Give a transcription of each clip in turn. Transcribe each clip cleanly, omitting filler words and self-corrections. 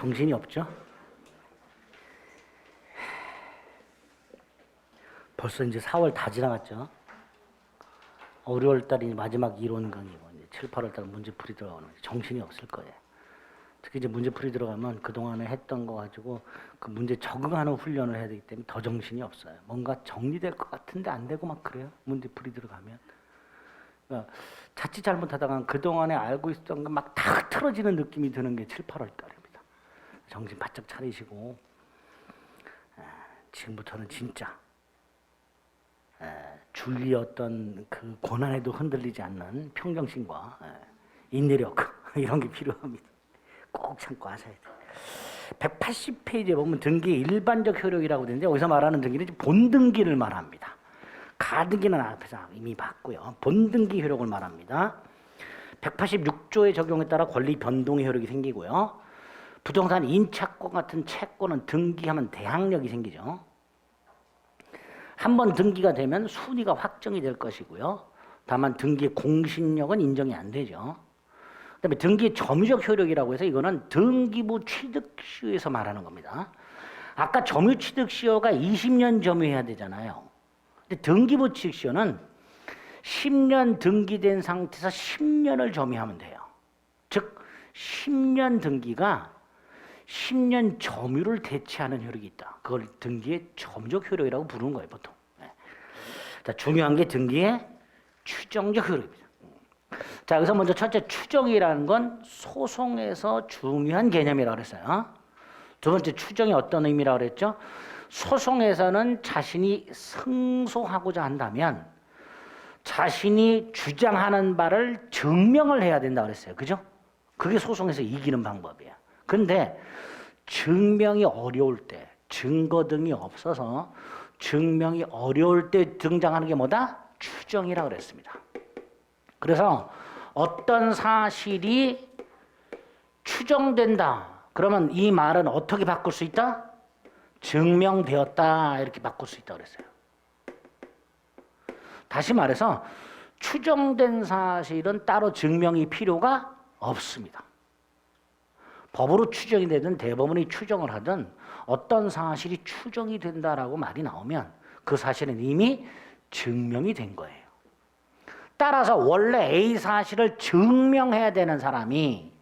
정신이 없죠? 벌써 이제 4월 다 지나갔죠? 5, 6월 달이 마지막 이론 강의고 이제 7, 8월 달 문제풀이 들어가는 정신이 없을 거예요. 특히 이제 문제풀이 들어가면 그동안에 했던 거 가지고 그 문제 적응하는 훈련을 해야 되기 때문에 더 정신이 없어요. 뭔가 정리될 것 같은데 안 되고 막 그래요. 문제풀이 들어가면. 그러니까 자칫 잘못하다가 그동안에 알고 있었던 거 막 다 틀어지는 느낌이 드는 게 7, 8월 달입니다. 정신 바짝 차리시고 지금부터는 진짜 주위의 어떤 그 고난에도 흔들리지 않는 평정심과 인내력 이런 게 필요합니다. 꼭 참고 하셔야 돼요. 180페이지에 보면 등기의 일반적 효력이라고 되는데 여기서 말하는 등기는 본등기를 말합니다. 가등기는 앞에서 이미 봤고요. 본등기 효력을 말합니다. 186조의 적용에 따라 권리 변동의 효력이 생기고요. 부동산 인차권 같은 채권은 등기하면 대항력이 생기죠. 한번 등기가 되면 순위가 확정이 될 것이고요. 다만 등기의 공신력은 인정이 안 되죠. 그다음에 등기의 점유적 효력이라고 해서 이거는 등기부 취득시효에서 말하는 겁니다. 아까 점유취득시효가 20년 점유해야 되잖아요. 근데 등기부 취득시효는 10년 등기된 상태에서 10년을 점유하면 돼요. 즉 10년 등기가 10년 점유를 대체하는 효력이 있다. 그걸 등기의 점유적 효력이라고 부르는 거예요, 보통. 자, 중요한 게 등기의 추정적 효력입니다. 자, 여기서 먼저 첫째 추정이라는 건 소송에서 중요한 개념이라고 그랬어요. 두 번째 추정이 어떤 의미라고 그랬죠? 소송에서는 자신이 승소하고자 한다면 자신이 주장하는 바를 증명을 해야 된다고 그랬어요. 그죠? 그게 소송에서 이기는 방법이에요. 근데 증명이 어려울 때, 증거 등이 없어서 증명이 어려울 때 등장하는 게 뭐다? 추정이라고 그랬습니다. 그래서 어떤 사실이 추정된다. 그러면 이 말은 어떻게 바꿀 수 있다? 증명되었다. 이렇게 바꿀 수 있다고 그랬어요. 다시 말해서 추정된 사실은 따로 증명이 필요가 없습니다. 법으로 추정이 되든 대법원이 추정을 하든 어떤 사실이 추정이 된다라고 말이 나오면 그 사실은 이미 증명이 된 거예요. 따라서 원래 A 사실을 증명해야 되는 사람이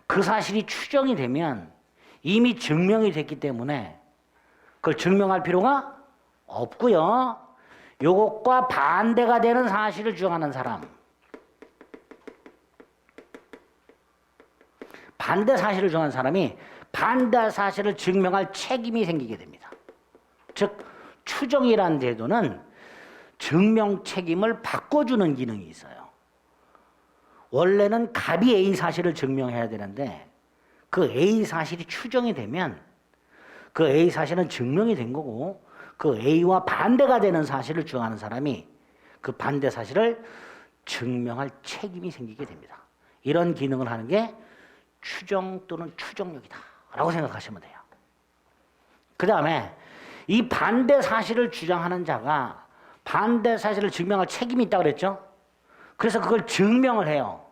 그 사실이 추정이 되면 이미 증명이 됐기 때문에 그걸 증명할 필요가 없고요. 요것과 반대가 되는 사실을 주장하는 사람, 반대 사실을 주장하는 사람이 반대 사실을 증명할 책임이 생기게 됩니다. 즉 추정이라는 제도는 증명 책임을 바꿔주는 기능이 있어요. 원래는 갑이 A 사실을 증명해야 되는데 그 A 사실이 추정이 되면 그 A 사실은 증명이 된 거고 그 A와 반대가 되는 사실을 주장하는 사람이 그 반대 사실을 증명할 책임이 생기게 됩니다. 이런 기능을 하는 게 추정 또는 추정력이다 라고 생각하시면 돼요. 그 다음에 이 반대 사실을 주장하는 자가 반대 사실을 증명할 책임이 있다고 그랬죠? 그래서 그걸 증명을 해요.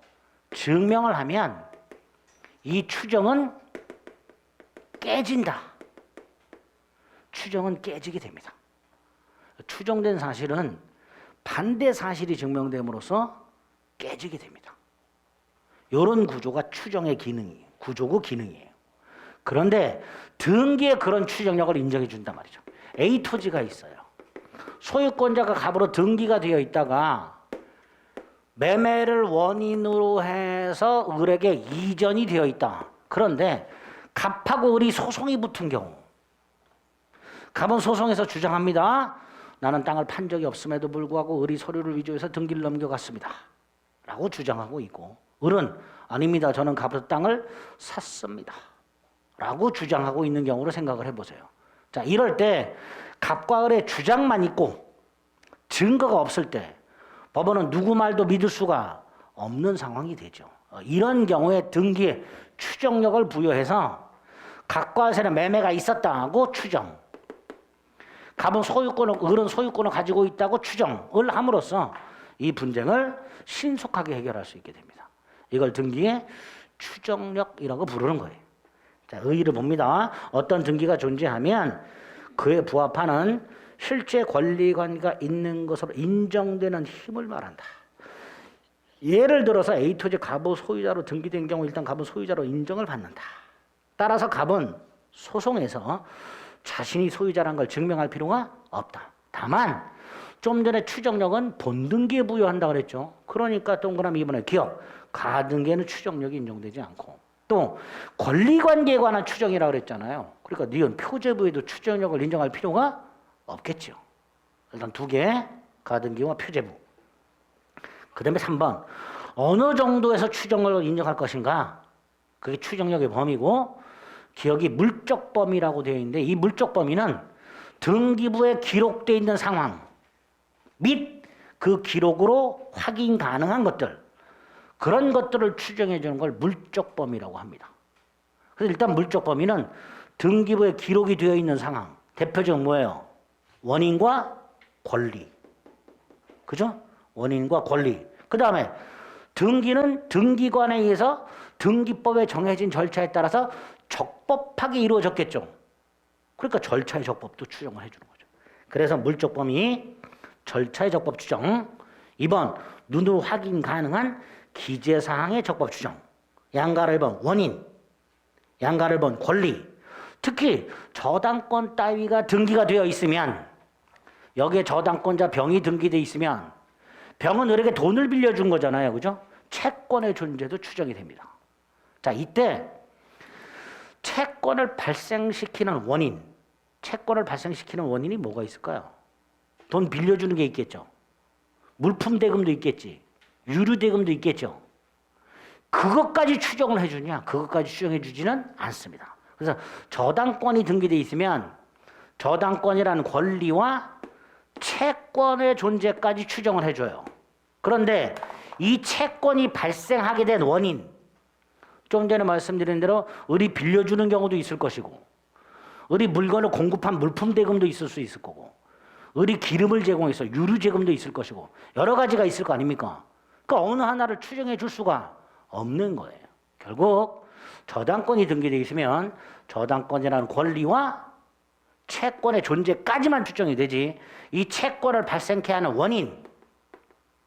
증명을 하면 이 추정은 깨진다. 추정은 깨지게 됩니다. 추정된 사실은 반대 사실이 증명됨으로써 깨지게 됩니다. 이런 구조가 추정의 기능이에요. 구조고 기능이에요. 그런데 등기에 그런 추정력을 인정해 준단 말이죠. A 토지가 있어요. 소유권자가 갑으로 등기가 되어 있다가 매매를 원인으로 해서 을에게 이전이 되어 있다. 그런데 갑하고 을이 소송이 붙은 경우 갑은 소송에서 주장합니다. 나는 땅을 판 적이 없음에도 불구하고 을이 서류를 위조해서 등기를 넘겨갔습니다. 라고 주장하고 있고 을은 아닙니다. 저는 갑에서 땅을 샀습니다. 라고 주장하고 있는 경우로 생각을 해보세요. 자, 이럴 때 갑과 을의 주장만 있고 증거가 없을 때 법원은 누구 말도 믿을 수가 없는 상황이 되죠. 이런 경우에 등기에 추정력을 부여해서 갑과 을의 매매가 있었다고 추정, 갑은 소유권을, 을은 소유권을 가지고 있다고 추정을 함으로써 이 분쟁을 신속하게 해결할 수 있게 됩니다. 이걸 등기의 추정력이라고 부르는 거예요. 자, 의의를 봅니다. 어떤 등기가 존재하면 그에 부합하는 실제 권리관계가 있는 것으로 인정되는 힘을 말한다. 예를 들어서 A 토지 갑의 소유자로 등기된 경우 일단 갑은 소유자로 인정을 받는다. 따라서 갑은 소송에서 자신이 소유자라는 걸 증명할 필요가 없다. 다만 좀 전에 추정력은 본등기에 부여한다 그랬죠. 그러니까 동그라미 2번에 기억, 가등기에는 추정력이 인정되지 않고 또 권리관계에 관한 추정이라고 그랬잖아요. 그러니까 니은 표제부에도 추정력을 인정할 필요가 없겠죠. 일단 두 개, 가등기와 표제부. 그 다음에 3번 어느 정도에서 추정력을 인정할 것인가. 그게 추정력의 범위고 기억이 물적 범위라고 되어 있는데 이 물적 범위는 등기부에 기록되어 있는 상황 및 그 기록으로 확인 가능한 것들 그런 것들을 추정해 주는 걸 물적 범위라고 합니다. 그래서 일단 물적 범위는 등기부에 기록이 되어 있는 상황 대표적으로 뭐예요? 원인과 권리. 그죠? 원인과 권리. 그 다음에 등기는 등기관에 의해서 등기법에 정해진 절차에 따라서 적법하게 이루어졌겠죠. 그러니까 절차의 적법도 추정을 해주는 거죠. 그래서 물적 범위, 절차의 적법 추정. 2번 눈으로 확인 가능한 기재사항의 적법 추정. 양가를 1번 원인, 양가를 1번 권리. 특히 저당권 따위가 등기가 되어 있으면 여기에 저당권자 병이 등기되어 있으면 병은 을에게 돈을 빌려준 거잖아요. 그죠? 채권의 존재도 추정이 됩니다. 자, 이때 채권을 발생시키는 원인, 채권을 발생시키는 원인이 뭐가 있을까요? 돈 빌려주는 게 있겠죠. 물품 대금도 있겠지. 유류 대금도 있겠죠. 그것까지 추정을 해주냐? 그것까지 추정해 주지는 않습니다. 그래서 저당권이 등기되어 있으면 저당권이라는 권리와 채권의 존재까지 추정을 해줘요. 그런데 이 채권이 발생하게 된 원인, 좀 전에 말씀드린 대로 을이 빌려주는 경우도 있을 것이고 을이 물건을 공급한 물품 대금도 있을 수 있을 거고 을이 기름을 제공해서 유류 제공도 있을 것이고 여러 가지가 있을 거 아닙니까? 그러니까 어느 하나를 추정해 줄 수가 없는 거예요. 결국 저당권이 등기되어 있으면 저당권이라는 권리와 채권의 존재까지만 추정이 되지 이 채권을 발생케 하는 원인,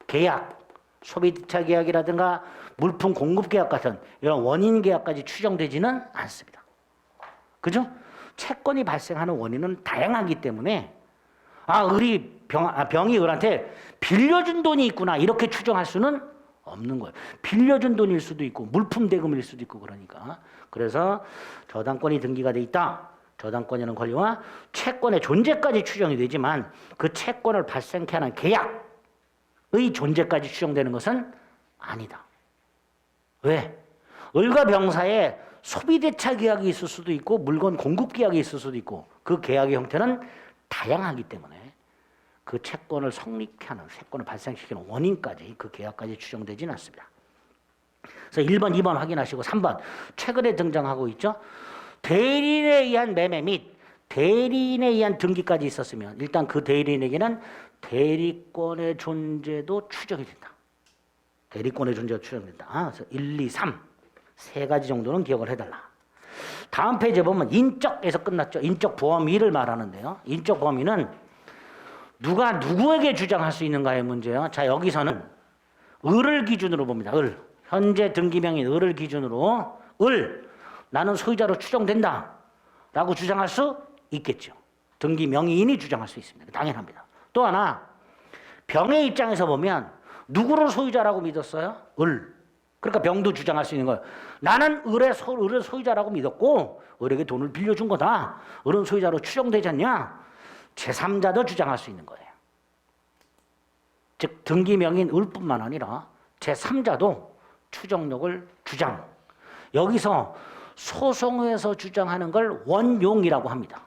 계약, 소비자 계약이라든가 물품 공급 계약 같은 이런 원인 계약까지 추정되지는 않습니다. 그죠? 채권이 발생하는 원인은 다양하기 때문에 을이 병이 을한테 빌려준 돈이 있구나 이렇게 추정할 수는 없는 거예요. 빌려준 돈일 수도 있고 물품 대금일 수도 있고 그러니까 그래서 저당권이 등기가 돼 있다. 저당권이라는 권리와 채권의 존재까지 추정이 되지만 그 채권을 발생케 하는 계약의 존재까지 추정되는 것은 아니다. 왜? 을과 병 사이에 소비대차 계약이 있을 수도 있고 물건 공급 계약이 있을 수도 있고 그 계약의 형태는 다양하기 때문에 그 채권을 성립케 하는 채권을 발생시키는 원인까지 그 계약까지 추정되지는 않습니다. 그래서 1번, 2번 확인하시고 3번 최근에 등장하고 있죠. 대리인에 의한 매매 및 대리인에 의한 등기까지 있었으면 일단 그 대리인에게는 대리권의 존재도 추정이 된다. 대리권의 존재가 추정된다. 그래서 1, 2, 3 세 가지 정도는 기억을 해달라. 다음 페이지에 보면 인적에서 끝났죠. 인적 범위를 말하는데요. 인적 범위는 누가 누구에게 주장할 수 있는가의 문제예요. 자, 여기서는 을을 기준으로 봅니다. 을. 현재 등기명인 을을 기준으로 나는 소유자로 추정된다 라고 주장할 수 있겠죠. 등기명의인이 주장할 수 있습니다. 당연합니다. 또 하나 병의 입장에서 보면 누구를 소유자라고 믿었어요? 을. 그러니까 병도 주장할 수 있는 거예요. 나는 을의 소유자라고 믿었고 을에게 돈을 빌려준 거다. 을은 소유자로 추정되지 않냐? 제3자도 주장할 수 있는 거예요. 즉 등기명인 을뿐만 아니라 제3자도 추정력을 주장. 여기서 소송에서 주장하는 걸 원용이라고 합니다.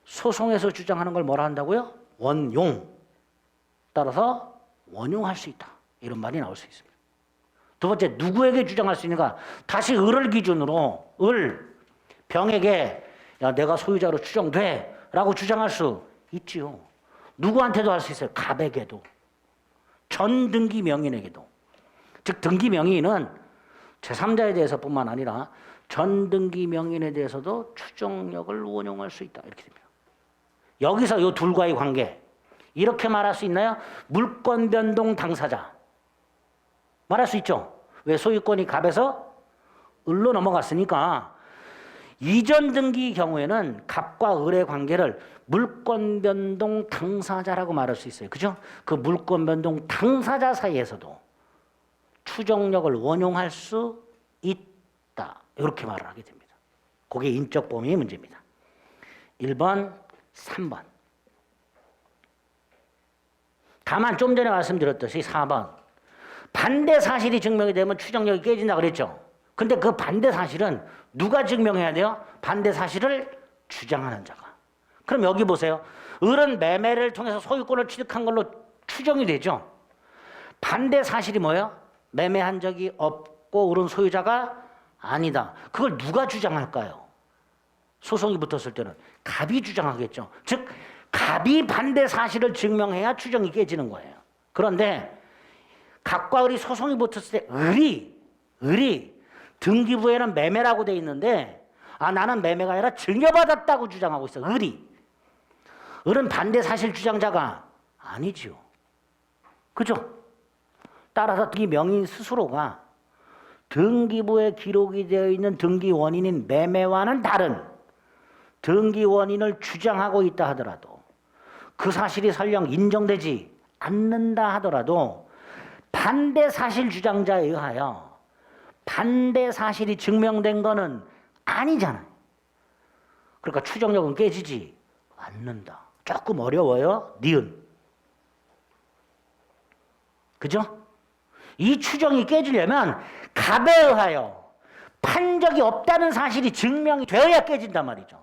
소송에서 주장하는 걸 뭐라 한다고요? 원용. 따라서 원용할 수 있다. 이런 말이 나올 수 있습니다. 두 번째, 누구에게 주장할 수 있는가? 다시 을을 기준으로 병에게 야, 내가 소유자로 추정돼 라고 주장할 수 있지요. 누구한테도 할 수 있어요. 갑에게도. 전 등기 명인에게도. 즉 등기 명인은 제3자에 대해서뿐만 아니라 전등기 명인에 대해서도 추정력을 원용할 수 있다. 이렇게 됩니다. 여기서 이 둘과의 관계 이렇게 말할 수 있나요? 물권 변동 당사자 말할 수 있죠. 왜? 소유권이 갑에서 을로 넘어갔으니까. 이전 등기 경우에는 갑과 을의 관계를 물권 변동 당사자라고 말할 수 있어요. 그죠? 그 물권 변동 당사자 사이에서도 추정력을 원용할 수 있다. 이렇게 말을 하게 됩니다. 그게 인적 범위의 문제입니다. 1번, 3번. 다만 좀 전에 말씀드렸듯이 4번. 반대 사실이 증명이 되면 추정력이 깨진다 그랬죠. 근데 그 반대 사실은 누가 증명해야 돼요? 반대 사실을 주장하는 자가. 그럼 여기 보세요. 을은 매매를 통해서 소유권을 취득한 걸로 추정이 되죠. 반대 사실이 뭐예요? 매매한 적이 없고 을은 소유자가 아니다. 그걸 누가 주장할까요? 소송이 붙었을 때는 갑이 주장하겠죠. 즉 갑이 반대 사실을 증명해야 추정이 깨지는 거예요. 그런데 갑과 을이 소송이 붙었을 때 을이 등기부에는 매매라고 돼 있는데 나는 매매가 아니라 증여받았다고 주장하고 있어. 을은 반대 사실 주장자가 아니죠. 그죠? 따라서 이 명인 스스로가 등기부에 기록이 되어 있는 등기 원인인 매매와는 다른 등기 원인을 주장하고 있다 하더라도 그 사실이 설령 인정되지 않는다 하더라도 반대 사실 주장자에 의하여 반대 사실이 증명된 거는 아니잖아요. 그러니까 추정력은 깨지지 않는다. 조금 어려워요. 니은. 그죠? 이 추정이 깨지려면 갑에 의하여 판 적이 없다는 사실이 증명이 되어야 깨진단 말이죠.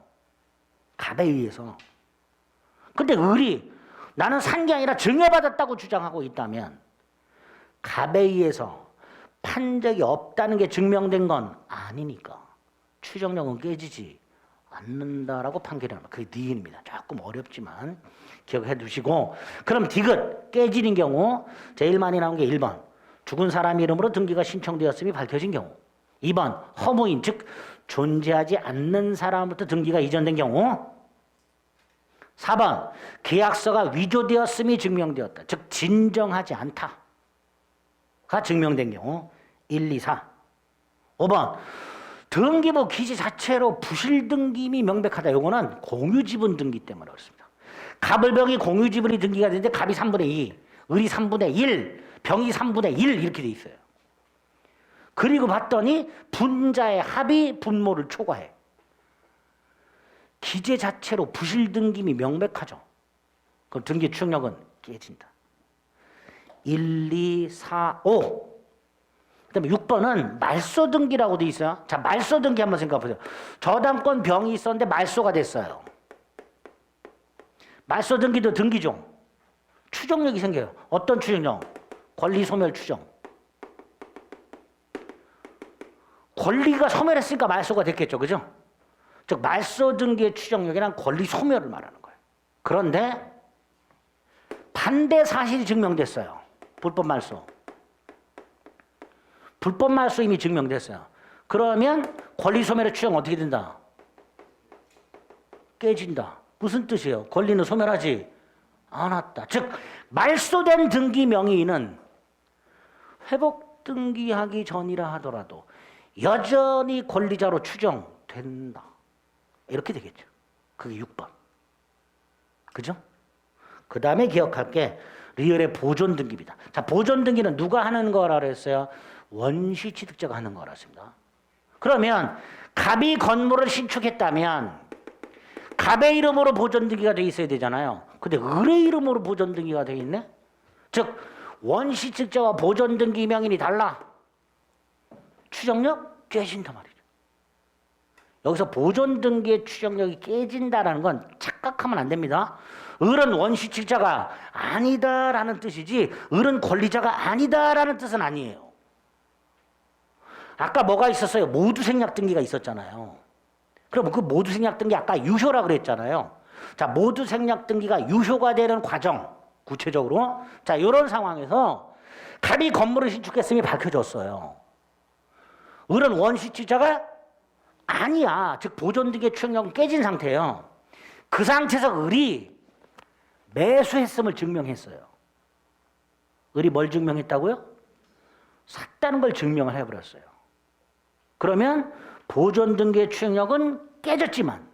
갑에 의해서. 근데 을이 나는 산 게 아니라 증여받았다고 주장하고 있다면 갑에 의해서 판 적이 없다는 게 증명된 건 아니니까 추정력은 깨지지 않는다라고 판결합니다. 그게 니은입니다. 조금 어렵지만 기억해 두시고, 그럼 디귿 깨지는 경우 제일 많이 나온 게 1번 죽은 사람 이름으로 등기가 신청되었음이 밝혀진 경우, 2번 허무인 즉 존재하지 않는 사람부터 등기가 이전된 경우, 4번 계약서가 위조되었음이 증명되었다. 즉 진정하지 않다가 증명된 경우 1, 2, 4. 5번 등기부 기재 자체로 부실 등기임이 명백하다. 요거는 공유지분 등기 때문에 그렇습니다. 갑을병이 공유지분이 등기가 되는데 갑이 3분의 2, 을이 3분의 1, 병이 3분의 1 이렇게 돼 있어요. 그리고 봤더니 분자의 합이 분모를 초과해. 기재 자체로 부실 등기임이 명백하죠. 그럼 등기 추정력은 깨진다. 1, 2, 4, 5. 그다음에 6번은 말소 등기라고 돼 있어요. 자, 말소 등기 한번 생각해 보세요. 저당권 병이 있었는데 말소가 됐어요. 말소 등기도 등기죠. 추정력이 생겨요. 어떤 추정력? 권리 소멸 추정. 권리가 소멸했으니까 말소가 됐겠죠. 그죠? 즉 말소 등기의 추정력이란 권리 소멸을 말하는 거예요. 그런데 반대 사실이 증명됐어요. 불법 말소. 불법 말소 이미 증명됐어요. 그러면 권리 소멸의 추정 어떻게 된다? 깨진다. 무슨 뜻이에요? 권리는 소멸하지 않았다. 즉 말소된 등기 명의인은 회복 등기하기 전이라 하더라도 여전히 권리자로 추정된다. 이렇게 되겠죠. 그게 6번. 그죠? 그 다음에 기억할 게 리얼의 보존 등기입니다. 자, 보존 등기는 누가 하는 거라 그랬어요? 원시 취득자가 하는 거라 했습니다. 그러면 갑이 건물을 신축했다면 갑의 이름으로 보존 등기가 돼 있어야 되잖아요. 근데 을의 이름으로 보존 등기가 돼 있네? 즉 원시 취득자와 보존 등기 명인이 달라. 추정력 깨진단 말이죠. 여기서 보존 등기의 추정력이 깨진다라는 건 착각하면 안 됩니다. 을은 원시 취득자가 아니다라는 뜻이지 을은 권리자가 아니다라는 뜻은 아니에요. 아까 뭐가 있었어요? 모두 생략 등기가 있었잖아요. 그럼 그 모두 생략 등기 아까 유효라 그랬잖아요. 자, 모두 생략 등기가 유효가 되는 과정, 구체적으로 자, 이런 상황에서 갑이 건물을 신축했음이 밝혀졌어요. 을은 원시 취득자가 아니야. 즉 보존등기의 추정력은 깨진 상태예요. 그 상태에서 을이 매수했음을 증명했어요. 을이 뭘 증명했다고요? 샀다는 걸 증명을 해버렸어요. 그러면 보존등기의 추정력은 깨졌지만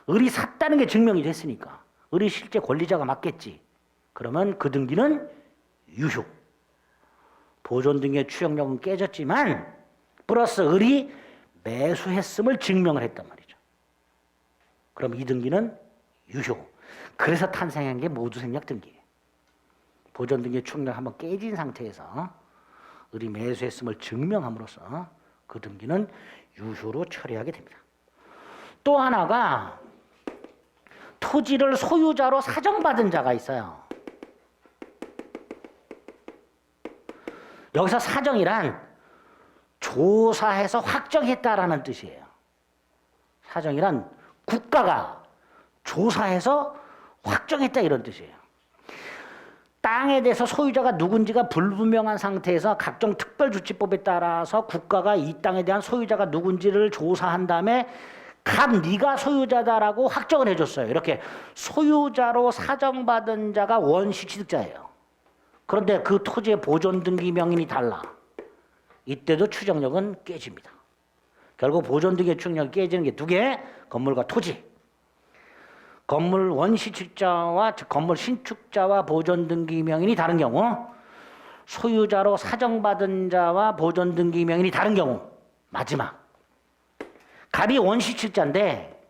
을이 샀다는 게 증명이 됐으니까 을이 실제 권리자가 맞겠지. 그러면 그 등기는 유효. 보존등기의 추정력은 깨졌지만 플러스 을이 매수했음을 증명을 했단 말이죠. 그럼 이 등기는 유효. 그래서 탄생한 게 모두생략 등기예요. 보존등기의 추정력 한번 깨진 상태에서 을이 매수했음을 증명함으로써 그 등기는 유효로 처리하게 됩니다. 또 하나가 토지를 소유자로 사정받은 자가 있어요. 여기서 사정이란 조사해서 확정했다라는 뜻이에요. 사정이란 국가가 조사해서 확정했다 이런 뜻이에요. 땅에 대해서 소유자가 누군지가 불분명한 상태에서 각종 특별조치법에 따라서 국가가 이 땅에 대한 소유자가 누군지를 조사한 다음에 네가 소유자다라고 확정을 해줬어요. 이렇게 소유자로 사정받은 자가 원시 취득자예요. 그런데 그 토지의 보존등기 명인이 달라. 이때도 추정력은 깨집니다. 결국 보존등기의 추정력이 깨지는 게 두 개, 건물과 토지. 건물 원시 취득자와 즉 건물 신축자와 보존등기 명인이 다른 경우, 소유자로 사정받은 자와 보존등기 명인이 다른 경우, 마지막. 갑이 원시 취득자인데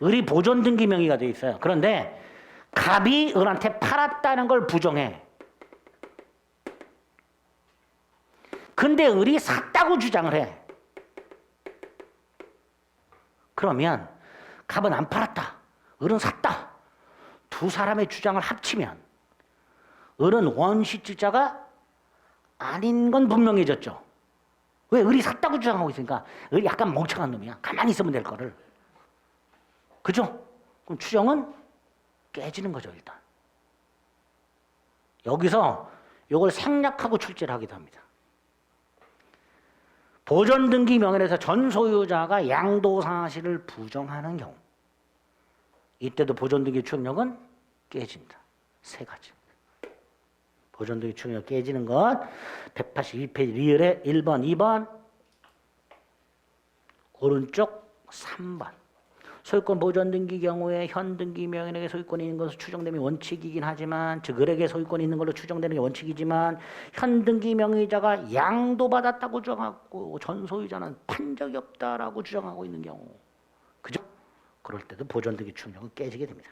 을이 보존등기 명의가 되어 있어요. 그런데 갑이 을한테 팔았다는 걸 부정해. 근데 을이 샀다고 주장을 해. 그러면 갑은 안 팔았다. 을은 샀다. 두 사람의 주장을 합치면 을은 원시취자가 아닌 건 분명해졌죠. 왜? 을이 샀다고 주장하고 있으니까 을이 약간 멍청한 놈이야. 가만히 있으면 될 거를. 그죠? 그럼 추정은 깨지는 거죠, 일단. 여기서 이걸 생략하고 출제를 하기도 합니다. 보존등기 명예에서 전 소유자가 양도사실을 부정하는 경우, 이때도 보존등기 추정력은 깨진다. 세 가지. 보존등기 추정력 깨지는 것 182페이지 리을에 1번, 2번, 오른쪽 3번. 소유권 보존등기 경우에 현등기 명인에게 소유권이 있는 것으로 추정됨이 원칙이긴 하지만, 즉 을에게 소유권이 있는 걸로 추정되는 게 원칙이지만 현등기 명의자가 양도받았다고 주장하고 전 소유자는 판 적이 없다라고 주장하고 있는 경우, 그죠? 그럴 때도 보존등기 추정력은 깨지게 됩니다.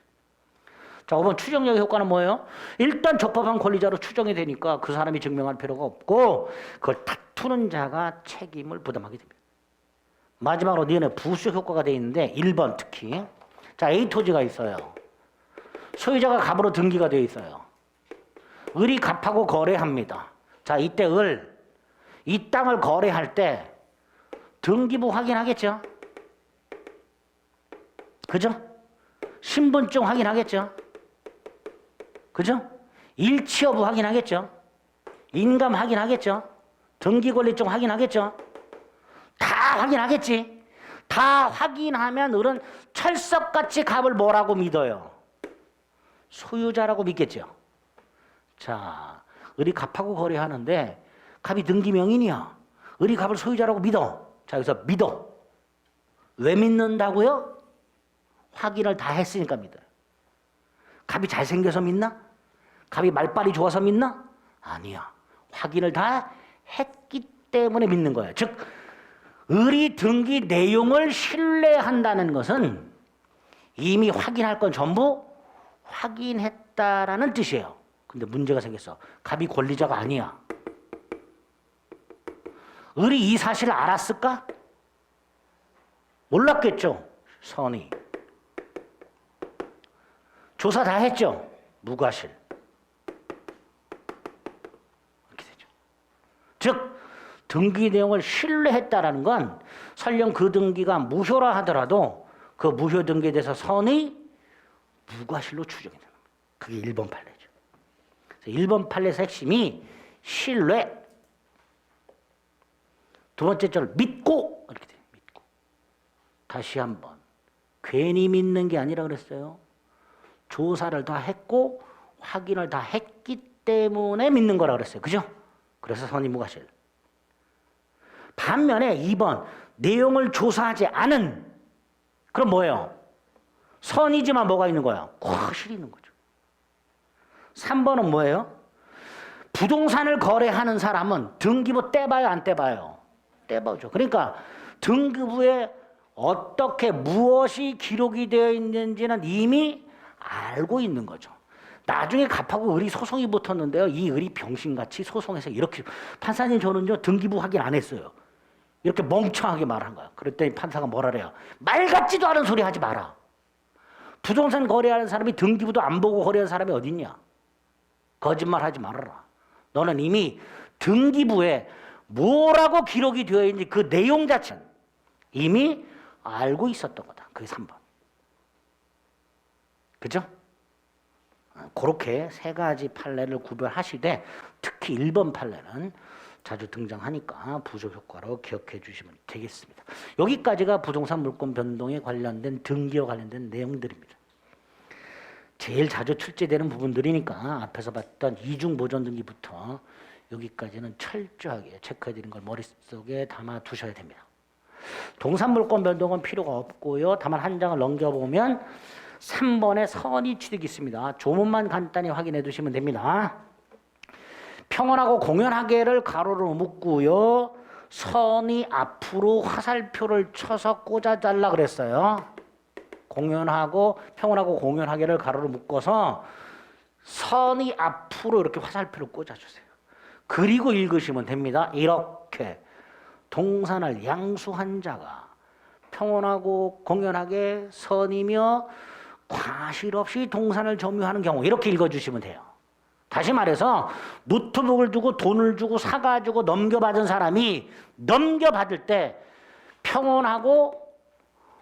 자, 5번 추정력의 효과는 뭐예요? 일단 적법한 권리자로 추정이 되니까 그 사람이 증명할 필요가 없고 그걸 다투는 자가 책임을 부담하게 됩니다. 마지막으로 니은의 부수 효과가 되어 있는데 1번 특히, 자, A 토지가 있어요. 소유자가 갑으로 등기가 되어 있어요. 을이 갑하고 거래합니다. 자, 이때 이 땅을 거래할 때 등기부 확인하겠죠? 그죠? 신분증 확인하겠죠? 그죠? 일치 여부 확인하겠죠? 인감 확인하겠죠? 등기권리증 확인하겠죠? 다 확인하겠지? 다 확인하면 을은 철석같이 갑을 뭐라고 믿어요? 소유자라고 믿겠죠? 자, 을이 갑하고 거래하는데 갑이 등기명인이야. 을이 갑을 소유자라고 믿어. 자, 여기서 믿어. 왜 믿는다고요? 확인을 다 했으니까 믿어요. 갑이 잘생겨서 믿나? 갑이 말빨이 좋아서 믿나? 아니야. 확인을 다 했기 때문에 믿는 거야. 즉 을이 등기 내용을 신뢰한다는 것은 이미 확인할 건 전부 확인했다라는 뜻이에요. 근데 문제가 생겼어. 갑이 권리자가 아니야. 을이 이 사실을 알았을까? 몰랐겠죠. 선이. 조사 다 했죠. 무과실. 이렇게 되죠. 즉 등기 내용을 신뢰했다라는 건 설령 그 등기가 무효라 하더라도 그 무효 등기에 대해서 선의 무과실로 추정이 되는 겁니다. 그게 1번 판례죠. 그래서 1번 판례에서 핵심이 신뢰. 두 번째 절 믿고 이렇게 돼요. 믿고. 다시 한번 괜히 믿는 게 아니라 그랬어요. 조사를 다 했고 확인을 다 했기 때문에 믿는 거라 그랬어요. 그죠? 그래서 선의무과실. 반면에 2번 내용을 조사하지 않은, 그럼 뭐예요? 선이지만 뭐가 있는 거야? 과실이 있는 거죠. 3번은 뭐예요? 부동산을 거래하는 사람은 등기부 떼봐요, 안 떼봐요? 떼봐죠. 그러니까 등기부에 어떻게 무엇이 기록이 되어 있는지는 이미 알고 있는 거죠. 나중에 갑하고 을이 소송이 붙었는데요. 이 을이 병신같이 소송해서 이렇게, 판사님 저는요 등기부 확인 안 했어요. 이렇게 멍청하게 말한 거야. 그랬더니 판사가 뭐라 그래요? 말 같지도 않은 소리 하지 마라. 부동산 거래하는 사람이 등기부도 안 보고 거래하는 사람이 어딨냐? 거짓말 하지 말아라. 너는 이미 등기부에 뭐라고 기록이 되어 있는지 그 내용 자체는 이미 알고 있었던 거다. 그게 3번. 그죠? 그렇게 세 가지 판례를 구별하시되 특히 1번 판례는 자주 등장하니까 부조 효과로 기억해 주시면 되겠습니다. 여기까지가 부동산 물권 변동에 관련된 등기와 관련된 내용들입니다. 제일 자주 출제되는 부분들이니까 앞에서 봤던 이중 보존 등기부터 여기까지는 철저하게 체크해 드린 걸 머릿속에 담아 두셔야 됩니다. 동산 물권 변동은 필요가 없고요. 다만 한 장을 넘겨보면 3번에 선의 취득이 있습니다. 조문만 간단히 확인해 두시면 됩니다. 평온하고 공연하게를 가로로 묶고요. 선이 앞으로 화살표를 쳐서 꽂아달라 그랬어요. 공연하고 평온하고 공연하게를 가로로 묶어서 선이 앞으로 이렇게 화살표를 꽂아주세요. 그리고 읽으시면 됩니다. 이렇게 동산을 양수한 자가 평온하고 공연하게 선이며 과실 없이 동산을 점유하는 경우, 이렇게 읽어주시면 돼요. 다시 말해서 노트북을 주고 돈을 주고 사가지고 넘겨받은 사람이 넘겨받을 때 평온하고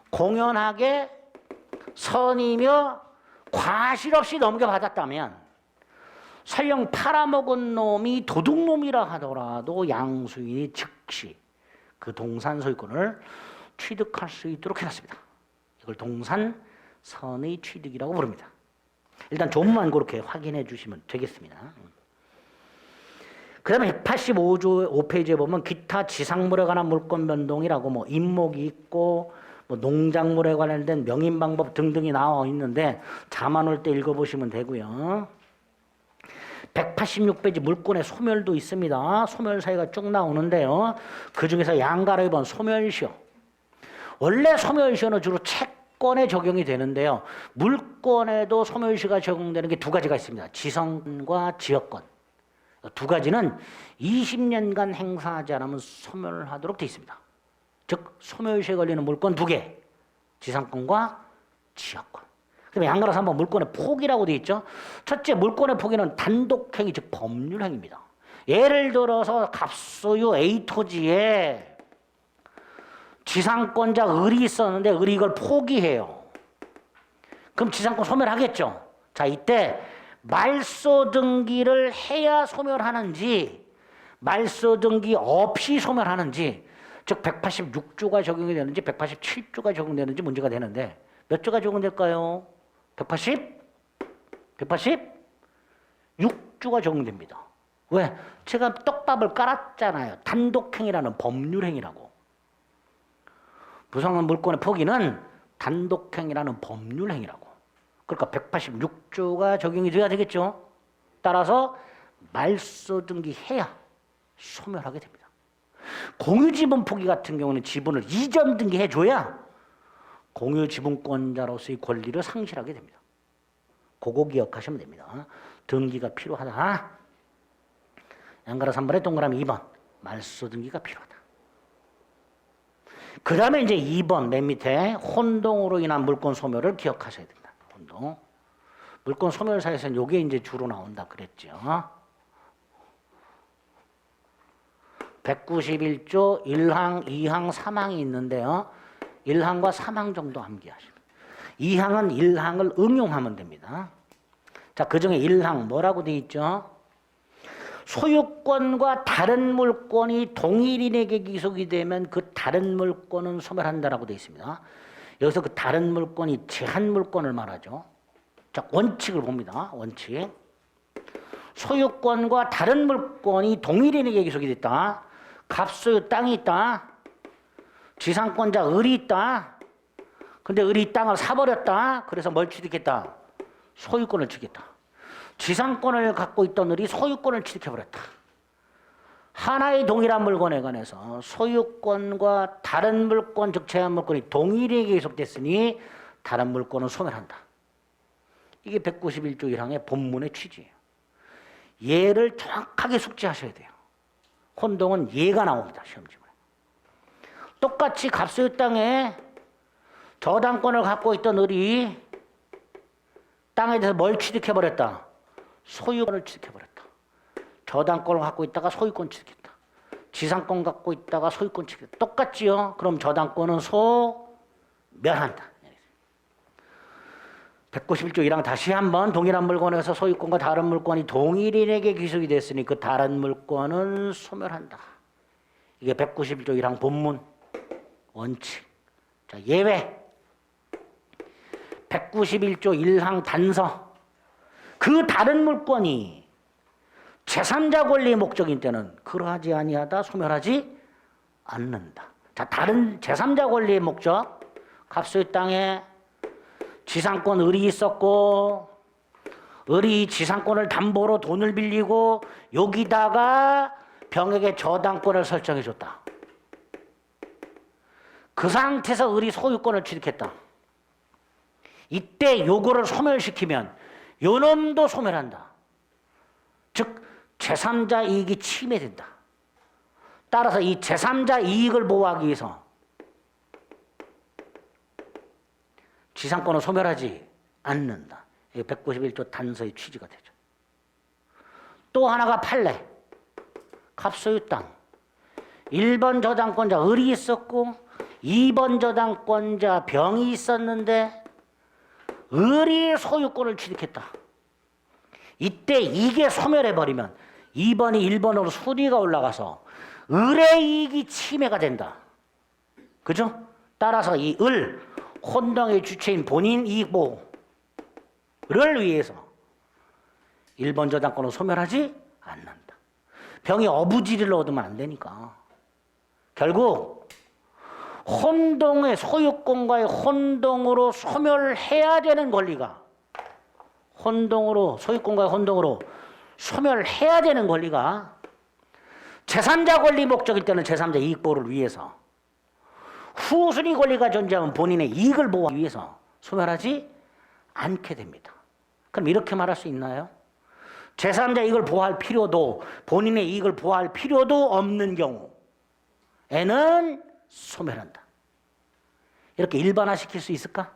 공연하게 선이며 과실 없이 넘겨받았다면 설령 팔아먹은 놈이 도둑놈이라 하더라도 양수인이 즉시 그 동산 소유권을 취득할 수 있도록 해놨습니다. 이걸 동산 선의 취득이라고 부릅니다. 일단 조문만 그렇게 확인해 주시면 되겠습니다. 그 다음에 185조 5페이지에 보면 기타 지상물에 관한 물권 변동이라고 뭐 임목이 있고 뭐 농작물에 관련된 명인 방법 등등이 나와 있는데 자만 올 때 읽어보시면 되고요. 186페이지 물권의 소멸도 있습니다. 소멸 사유가 쭉 나오는데요. 그 중에서 양가로 2번 소멸시효. 원래 소멸시효는 주로 채권에 적용이 되는데요. 물권에도 소멸시효가 적용되는 게 두 가지가 있습니다. 지성과 지역권. 두 가지는 20년간 행사하지 않으면 소멸하도록 되어 있습니다. 즉 소멸시효에 걸리는 물권 두 개, 지상권과 지역권. 그다음에 양가로서 한번 물권의 폭이라고 되어 있죠. 첫째, 물권의 폭이는 단독행위, 즉 법률행위입니다. 예를 들어서 갑소유 A 토지에 지상권자 을이 있었는데 을이 이걸 포기해요. 그럼 지상권 소멸하겠죠. 자, 이때 말소 등기를 해야 소멸하는지 말소 등기 없이 소멸하는지, 즉 186조가 적용이 되는지 187조가 적용되는지 문제가 되는데 몇 조가 적용될까요? 186조가 적용됩니다. 왜? 제가 떡밥을 깔았잖아요. 단독행위라는 법률행위라고. 부정한 물권의 포기는 단독행위라는 법률행위라고. 그러니까 186조가 적용이 돼야 되겠죠. 따라서 말소 등기해야 소멸하게 됩니다. 공유지분 포기 같은 경우는 지분을 이전 등기해줘야 공유지분권자로서의 권리를 상실하게 됩니다. 그거 기억하시면 됩니다. 등기가 필요하다. 양가로 3번에 동그라미 2번 말소 등기가 필요하다. 그 다음에 이제 2번 맨 밑에 혼동으로 인한 물권 소멸을 기억하셔야 된다. 혼동. 물권 소멸 사에서는 이게 이제 주로 나온다 그랬죠. 191조 1항, 2항, 3항이 있는데요. 1항과 3항 정도 암기하시면. 2항은 1항을 응용하면 됩니다. 자, 그 중에 1항 뭐라고 되어 있죠? 소유권과 다른 물권이 동일인에게 기속이 되면 그 다른 물권은 소멸한다라고 되어 있습니다. 여기서 그 다른 물권이 제한 물권을 말하죠. 자, 원칙을 봅니다. 원칙. 소유권과 다른 물권이 동일인에게 기속이 됐다. 갑소유 땅이 있다. 지상권자 을이 있다. 근데 을이 이 땅을 사버렸다. 그래서 뭘 취득했다? 소유권을 취득했다. 지상권을 갖고 있던 을이 소유권을 취득해버렸다. 하나의 동일한 물건에 관해서 소유권과 다른 물권, 즉 제한 물권이 동일하게 계속됐으니 다른 물권은 소멸한다. 이게 191조 1항의 본문의 취지예요. 예를 정확하게 숙지하셔야 돼요. 혼동은 예가 나옵니다. 시험지문에. 똑같이 갑소유 땅에 저당권을 갖고 있던 을이 땅에 대해서 뭘 취득해버렸다? 소유권을 취득해버렸다. 저당권을 갖고 있다가 소유권 취득했다. 지상권 갖고 있다가 소유권 취득했다. 똑같지요? 그럼 저당권은 소멸한다. 191조 1항 다시 한번 동일한 물건에서 소유권과 다른 물건이 동일인에게 귀속이 됐으니 그 다른 물건은 소멸한다. 이게 191조 1항 본문 원칙. 자, 예외. 191조 1항 단서. 그 다른 물건이 제3자 권리의 목적인 때는 그러하지 아니하다 소멸하지 않는다. 자, 다른 제3자 권리의 목적. 갑소유 땅에 지상권 을이 있었고 을이 지상권을 담보로 돈을 빌리고 여기다가 병에게 저당권을 설정해 줬다. 그 상태에서 을이 소유권을 취득했다. 이때 요거를 소멸시키면 요놈도 소멸한다. 즉 제3자 이익이 침해된다. 따라서 이 제3자 이익을 보호하기 위해서 지상권을 소멸하지 않는다. 이게 191조 단서의 취지가 되죠. 또 하나가 판례. 갑소유 땅. 1번 저당권자 을이 있었고 2번 저당권자 병이 있었는데 을이 소유권을 취득했다. 이때 이게 소멸해버리면 2번이 1번으로 순위가 올라가서 을의 이익이 침해가 된다. 그죠? 따라서 이 을, 혼동의 주체인 본인 이익 보호를 위해서 1번 저당권을 소멸하지 않는다. 병이 어부지리를 얻으면 안 되니까. 결국 혼동의 소유권과의 혼동으로 소멸해야 되는 권리가 혼동으로 소유권과의 혼동으로 소멸해야 되는 권리가 제3자 권리 목적일 때는 제3자 이익 보호를 위해서 후순위 권리가 존재하면 본인의 이익을 보호하기 위해서 소멸하지 않게 됩니다. 그럼 이렇게 말할 수 있나요? 제3자 이익을 보호할 필요도 본인의 이익을 보호할 필요도 없는 경우에는 소멸한다. 이렇게 일반화시킬 수 있을까?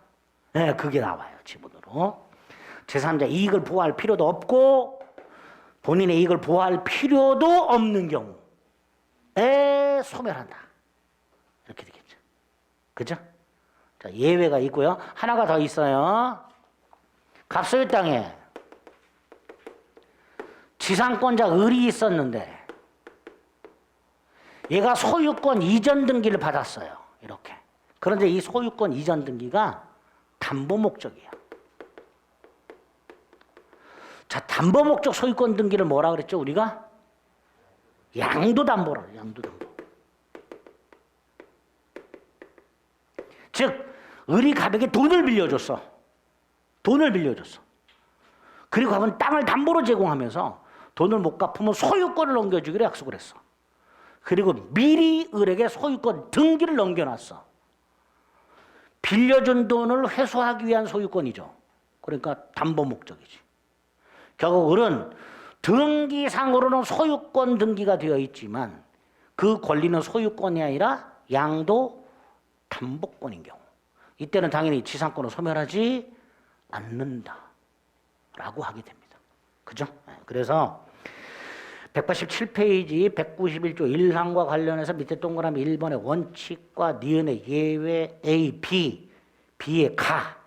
네, 그게 나와요. 지문으로. 제3자 이익을 보호할 필요도 없고 본인의 이익을 보호할 필요도 없는 경우에 소멸한다. 이렇게 되겠죠. 그죠? 자, 예외가 있고요. 하나가 더 있어요. 갑소유 땅에 지상권자 을이 있었는데 얘가 소유권 이전 등기를 받았어요. 이렇게. 그런데 이 소유권 이전 등기가 담보 목적이야. 자, 담보 목적 소유권 등기를 뭐라 그랬죠? 우리가 양도담보라. 양도담보. 즉 을이 갑에게 돈을 빌려줬어. 돈을 빌려줬어. 그리고 갑은 땅을 담보로 제공하면서 돈을 못 갚으면 소유권을 넘겨주기로 약속을 했어. 그리고 미리 을에게 소유권 등기를 넘겨놨어. 빌려준 돈을 회수하기 위한 소유권이죠. 그러니까 담보 목적이지. 결국 을은 등기상으로는 소유권 등기가 되어 있지만 그 권리는 소유권이 아니라 양도 담보권인 경우. 이때는 당연히 지상권을 소멸하지 않는다. 라고 하게 됩니다. 그죠? 그래서 187페이지 191조 1항과 관련해서 밑에 동그라미 1번의 원칙과 니은의 예외 A, B, B의 가.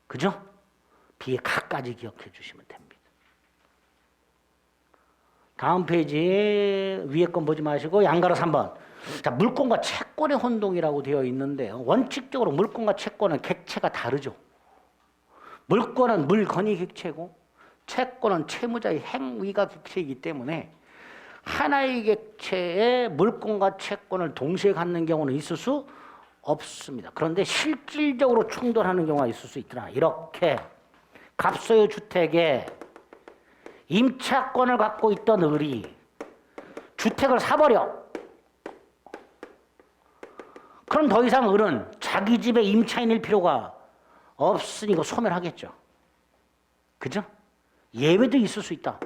그죠? B의 가까지 기억해 주시면 됩니다. 다음 페이지 위에 건 보지 마시고 양가로 3번. 자, 물권과 채권의 혼동이라고 되어 있는데요. 원칙적으로 물권과 채권은 객체가 다르죠. 물권은 물건이 객체고 채권은 채무자의 행위가 객체이기 때문에 하나의 객체에 물권과 채권을 동시에 갖는 경우는 있을 수 없습니다. 그런데 실질적으로 충돌하는 경우가 있을 수 있더라. 이렇게 갑소유 주택에 임차권을 갖고 있던 을이 주택을 사버려. 그럼 더 이상 을은 자기 집에 임차인일 필요가 없으니까 소멸하겠죠. 그죠? 예외도 있을 수 있다.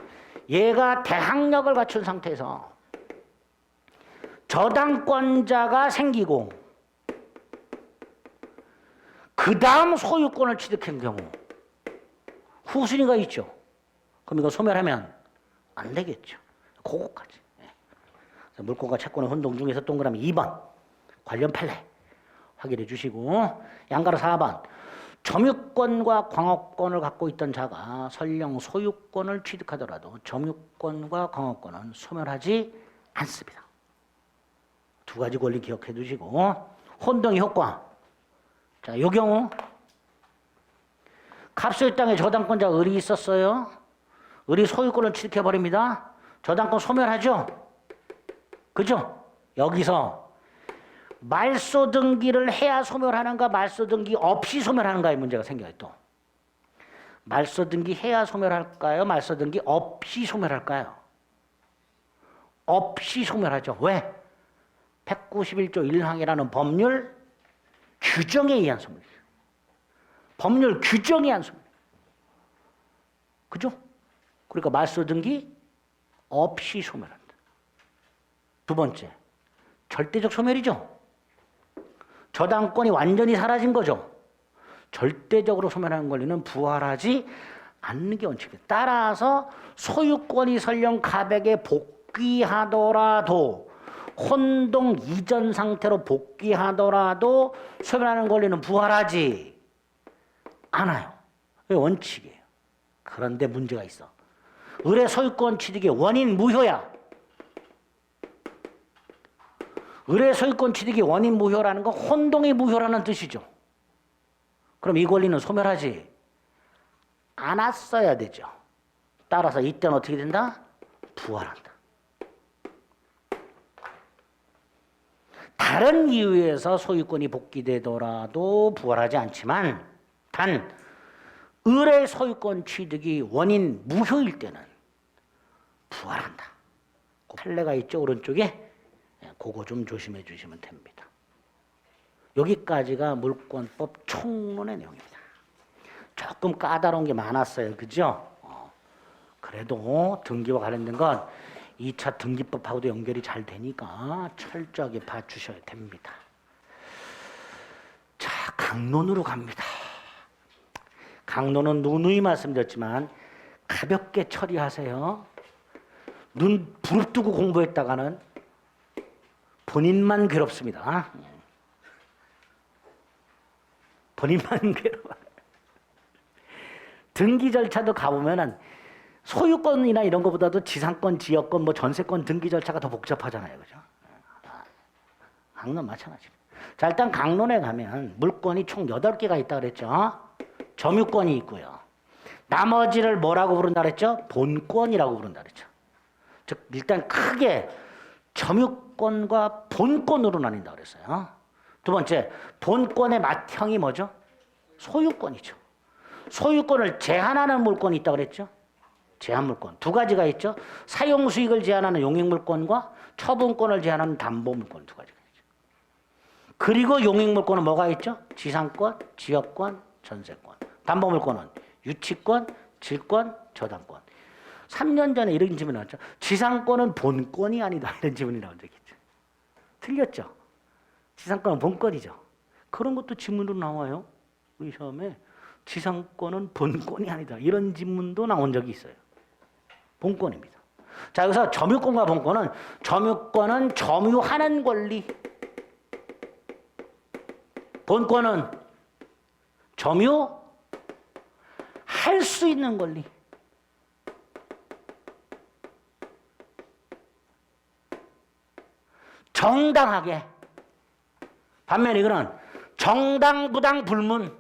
얘가 대항력을 갖춘 상태에서 저당권자가 생기고 그 다음 소유권을 취득한 경우 후순위가 있죠. 그럼 이거 소멸하면 안 되겠죠. 그거까지. 물권과 채권의 혼동 중에서 동그라미 2번 관련 판례 확인해 주시고 양가로 4번 점유권과 광업권을 갖고 있던 자가 설령 소유권을 취득하더라도 점유권과 광업권은 소멸하지 않습니다. 두 가지 권리 기억해 두시고 혼동의 효과. 자, 이 경우 갑소유 땅에 저당권자 을이 있었어요. 을이 소유권을 취득해 버립니다. 저당권 소멸하죠. 그죠? 여기서 말소 등기를 해야 소멸하는가 말소 등기 없이 소멸하는가의 문제가 생겨요. 또 말소 등기 해야 소멸할까요? 말소 등기 없이 소멸할까요? 없이 소멸하죠. 왜? 191조 1항이라는 법률 규정에 의한 소멸이에요. 법률 규정에 의한 소멸. 그죠? 그러니까 말소 등기 없이 소멸한다. 두 번째, 절대적 소멸이죠. 저당권이 완전히 사라진 거죠. 절대적으로 소멸하는 권리는 부활하지 않는 게 원칙이에요. 따라서 소유권이 설령 갑에게 복귀하더라도 혼동 이전 상태로 복귀하더라도 소멸하는 권리는 부활하지 않아요. 이게 원칙이에요. 그런데 문제가 있어. 을의 소유권 취득의 원인 무효야. 을의 소유권 취득이 원인 무효라는 건 혼동이 무효라는 뜻이죠. 그럼 이 권리는 소멸하지 않았어야 되죠. 따라서 이때는 어떻게 된다? 부활한다. 다른 이유에서 소유권이 복귀되더라도 부활하지 않지만 단 을의 소유권 취득이 원인 무효일 때는 부활한다. 판례가 있죠. 오른쪽에. 그거 좀 조심해 주시면 됩니다. 여기까지가 물권법 총론의 내용입니다. 조금 까다로운 게 많았어요. 그죠? 그래도 등기와 관련된 건 2차 등기법하고도 연결이 잘 되니까 철저하게 봐주셔야 됩니다. 자, 강론으로 갑니다. 강론은 누누이 말씀드렸지만 가볍게 처리하세요. 눈 부릅뜨고 공부했다가는 본인만 괴롭습니다. 본인만 괴로워. 등기 절차도 가보면은 소유권이나 이런 것보다도 지상권, 지역권, 뭐 전세권 등기 절차가 더 복잡하잖아요. 그죠? 강론 마찬가지입니다. 자, 일단 강론에 가면 물권이 총 8개가 있다 그랬죠. 점유권이 있고요. 나머지를 뭐라고 부른다 그랬죠? 본권이라고 부른다 그랬죠. 즉, 일단 크게 점유권과 본권으로 나뉜다 그랬어요. 두 번째, 본권의 맏형이 뭐죠? 소유권이죠. 소유권을 제한하는 물권이 있다고 그랬죠? 제한물권. 두 가지가 있죠. 사용수익을 제한하는 용익물권과 처분권을 제한하는 담보물권 두 가지가 있죠. 그리고 용익물권은 뭐가 있죠? 지상권, 지역권, 전세권. 담보물권은 유치권, 질권, 저당권. 3년 전에 이런 질문이 나왔죠. 지상권은 본권이 아니다. 이런 질문이 나온 적이 있죠. 틀렸죠? 지상권은 본권이죠. 그런 것도 질문으로 나와요. 우리 시험에 지상권은 본권이 아니다. 이런 질문도 나온 적이 있어요. 본권입니다. 자, 여기서 점유권과 본권은 점유권은 점유하는 권리. 본권은 점유할 수 있는 권리. 정당하게. 반면에 이거는 정당, 부당, 불문.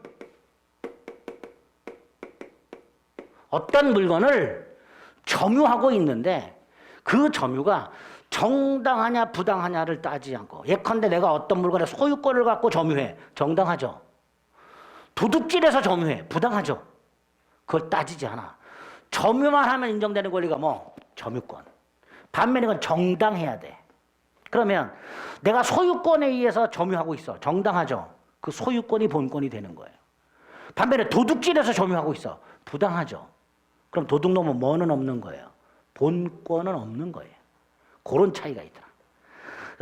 어떤 물건을 점유하고 있는데 그 점유가 정당하냐 부당하냐를 따지지 않고, 예컨대 내가 어떤 물건의 소유권을 갖고 점유해. 정당하죠. 도둑질해서 점유해. 부당하죠. 그걸 따지지 않아. 점유만 하면 인정되는 권리가 뭐? 점유권. 반면에 이건 정당해야 돼. 그러면 내가 소유권에 의해서 점유하고 있어. 정당하죠. 그 소유권이 본권이 되는 거예요. 반면에 도둑질해서 점유하고 있어. 부당하죠. 그럼 도둑놈은 뭐는 없는 거예요? 본권은 없는 거예요. 그런 차이가 있더라.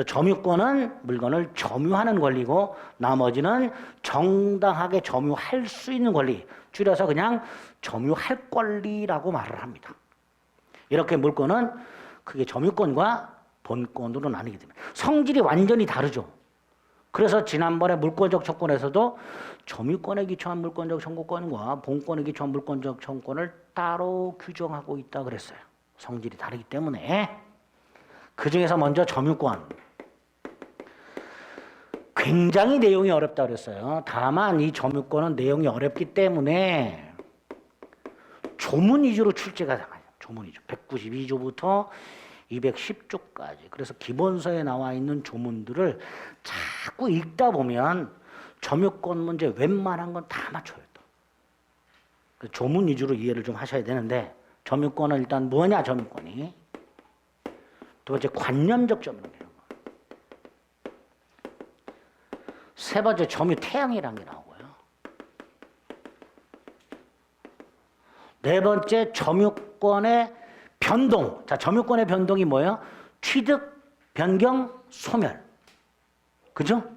점유권은 물건을 점유하는 권리고 나머지는 정당하게 점유할 수 있는 권리, 줄여서 그냥 점유할 권리라고 말을 합니다. 이렇게 물권은 크게 점유권과 본권으로 나뉘게 됩니다. 성질이 완전히 다르죠. 그래서 지난번에 물권적 청구권에서도 점유권에 기초한 물권적 청구권과 본권에 기초한 물권적 청구권을 따로 규정하고 있다 그랬어요. 성질이 다르기 때문에. 그 중에서 먼저 점유권. 굉장히 내용이 어렵다 그랬어요. 다만 이 점유권은 내용이 어렵기 때문에 조문 위주로 출제가 당해요. 조문 위주. 192조부터 210조까지. 그래서 기본서에 나와 있는 조문들을 자꾸 읽다 보면 점유권 문제 웬만한 건 다 맞춰요. 또. 조문 위주로 이해를 좀 하셔야 되는데, 점유권은 일단 뭐냐, 점유권이. 두 번째, 관념적 점유라는 게. 세 번째, 점유 태양이라는 게 나오고요. 네 번째, 점유권의 변동. 자, 점유권의 변동이 뭐예요? 취득, 변경, 소멸. 그죠?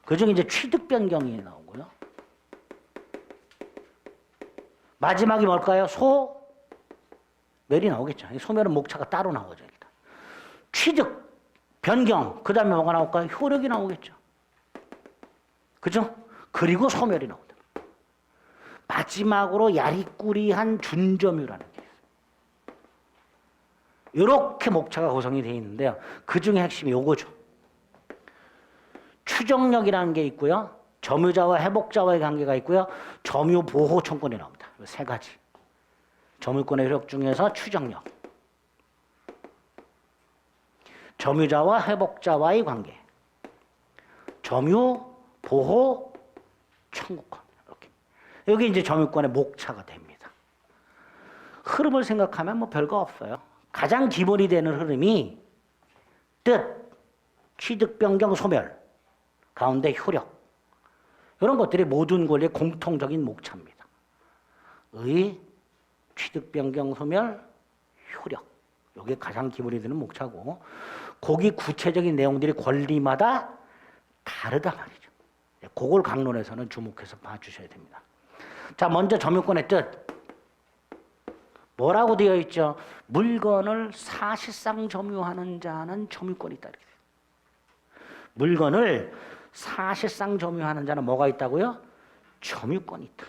그 중에 이제 취득 변경이 나오고요. 마지막이 뭘까요? 소멸이 나오겠죠. 소멸은 목차가 따로 나오죠, 일단. 취득, 변경, 그 다음에 뭐가 나올까요? 효력이 나오겠죠. 그죠? 그리고 소멸이 나오다. 마지막으로 야리꾸리한 준점유라는 게 있어요. 이렇게 목차가 구성이 되어 있는데요. 그 중에 핵심이 요거죠. 추정력이라는 게 있고요. 점유자와 회복자와의 관계가 있고요. 점유 보호 청구권이 나옵니다. 세 가지. 점유권의 효력 중에서 추정력. 점유자와 회복자와의 관계. 점유 보호 청구권. 이렇게. 여기 이제 점유권의 목차가 됩니다. 흐름을 생각하면 뭐 별거 없어요. 가장 기본이 되는 흐름이 뜻, 취득, 변경, 소멸, 가운데 효력. 이런 것들이 모든 권리의 공통적인 목차입니다. 의, 취득, 변경, 소멸, 효력. 이게 가장 기본이 되는 목차고, 거기 구체적인 내용들이 권리마다 다르다 말이죠. 그걸 강론에서는 주목해서 봐주셔야 됩니다. 자, 먼저 점유권의 뜻. 뭐라고 되어 있죠? 물건을 사실상 점유하는 자는 점유권이 있다. 이렇게. 물건을 사실상 점유하는 자는 뭐가 있다고요? 점유권이 있다.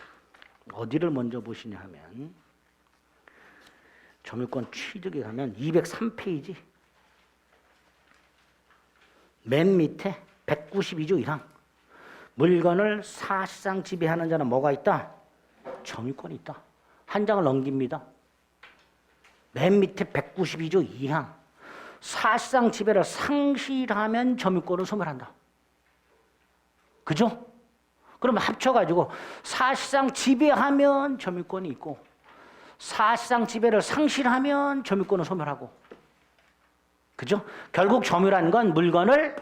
어디를 먼저 보시냐 하면 점유권 취득에 가면 203페이지 맨 밑에 192조 1항. 물건을 사실상 지배하는 자는 뭐가 있다? 점유권이 있다. 한 장을 넘깁니다. 맨 밑에 192조 2항. 사실상 지배를 상실하면 점유권을 소멸한다. 그죠? 그러면 합쳐가지고 사실상 지배하면 점유권이 있고 사실상 지배를 상실하면 점유권을 소멸하고. 그죠? 결국 점유라는 건 물건을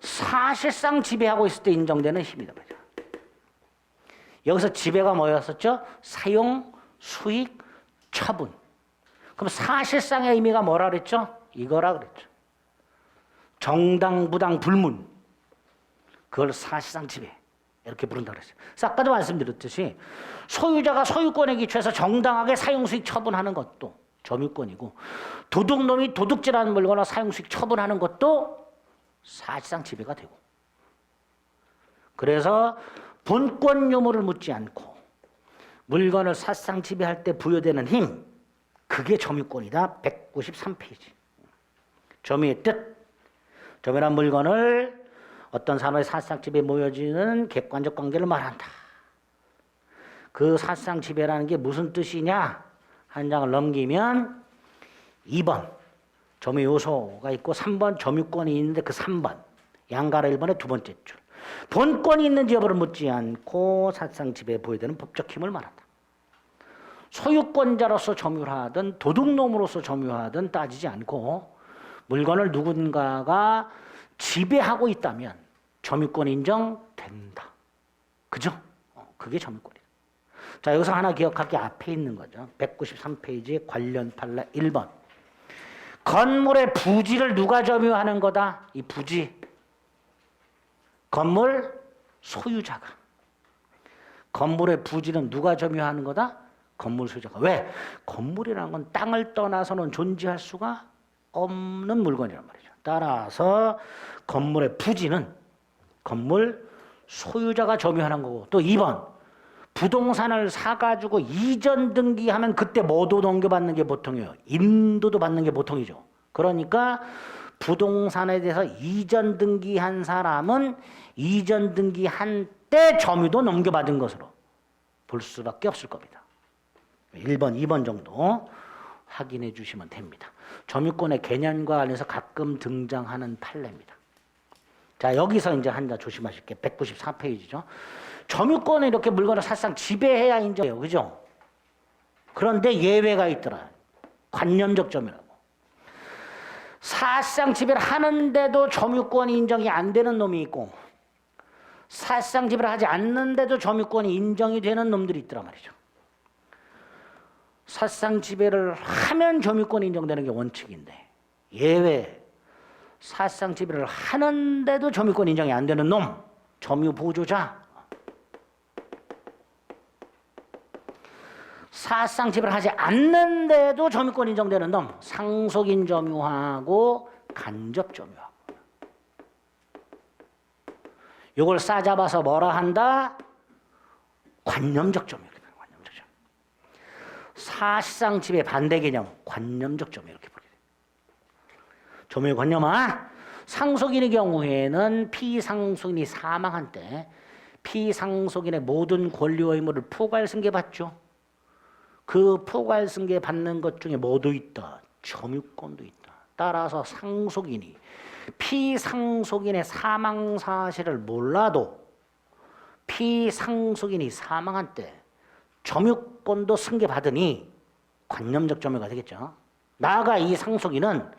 사실상 지배하고 있을 때 인정되는 힘이다. 여기서 지배가 뭐였었죠? 사용, 수익, 처분. 그럼 사실상의 의미가 뭐라 그랬죠? 이거라 그랬죠. 정당, 부당, 불문. 그걸 사실상 지배. 이렇게 부른다 그랬어요. 그래서 아까도 말씀드렸듯이 소유자가 소유권에 기초해서 정당하게 사용, 수익, 처분하는 것도 점유권이고, 도둑놈이 도둑질하는 물건을 사용, 수익, 처분하는 것도 사실상 지배가 되고. 그래서 본권 유무를 묻지 않고 물건을 사실상 지배할 때 부여되는 힘, 그게 점유권이다. 193페이지. 점유의 뜻, 점유한 물건을 어떤 사람의 사실상지배에 모여지는 객관적 관계를 말한다. 그 사실상지배라는 게 무슨 뜻이냐? 한 장을 넘기면 2번 점유 요소가 있고 3번 점유권이 있는데 그 3번 양가로 1번의 두 번째 줄. 본권이 있는지 여부를 묻지 않고 사실상지배에 보여되는 법적 힘을 말한다. 소유권자로서 점유를 하든 도둑놈으로서 점유하든 따지지 않고 물건을 누군가가 지배하고 있다면 점유권 인정된다. 그죠? 그게 점유권이다. 자, 여기서 하나 기억할 게 앞에 있는 거죠. 193페이지 관련 판례 1번. 건물의 부지를 누가 점유하는 거다? 이 부지. 건물 소유자가. 건물의 부지는 누가 점유하는 거다? 건물 소유자가. 왜? 건물이라는 건 땅을 떠나서는 존재할 수가 없는 물건이란 말이죠. 따라서 건물의 부지는 건물 소유자가 점유하는 거고, 또 2번 부동산을 사가지고 이전 등기하면 그때 뭐도 넘겨받는 게 보통이에요. 인도도 받는 게 보통이죠. 그러니까 부동산에 대해서 이전 등기한 사람은 이전 등기한 때 점유도 넘겨받은 것으로 볼 수밖에 없을 겁니다. 1번, 2번 정도 확인해 주시면 됩니다. 점유권의 개념과 관련해서 가끔 등장하는 판례입니다. 자, 여기서 이제 한자 조심하실 게 194페이지죠. 점유권은 이렇게 물건을 사실상 지배해야 인정해요. 그죠? 그런데 예외가 있더라. 관념적 점유라고. 사실상 지배를 하는데도 점유권이 인정이 안 되는 놈이 있고, 사실상 지배를 하지 않는데도 점유권이 인정이 되는 놈들이 있더란 말이죠. 사실상 지배를 하면 점유권이 인정되는 게 원칙인데, 예외 사실상 지배를 하는데도 점유권 인정이 안 되는 놈, 점유 보조자. 사실상 지배를 하지 않는데도 점유권 인정되는 놈, 상속인 점유하고 간접 점유하고. 이걸 싸잡아서 뭐라 한다? 관념적 점유. 관념적 점유. 사실상 지배 반대 개념, 관념적 점유 이렇게 부르게 돼요. 점유의 관념아, 상속인의 경우에는 피상속인이 사망한 때 피상속인의 모든 권리와 의무를 포괄 승계받죠. 그 포괄 승계 받는 것 중에 뭐도 있다? 점유권도 있다. 따라서 상속인이 피상속인의 사망 사실을 몰라도 피상속인이 사망한 때 점유권도 승계받으니 관념적 점유가 되겠죠. 나아가 이 상속인은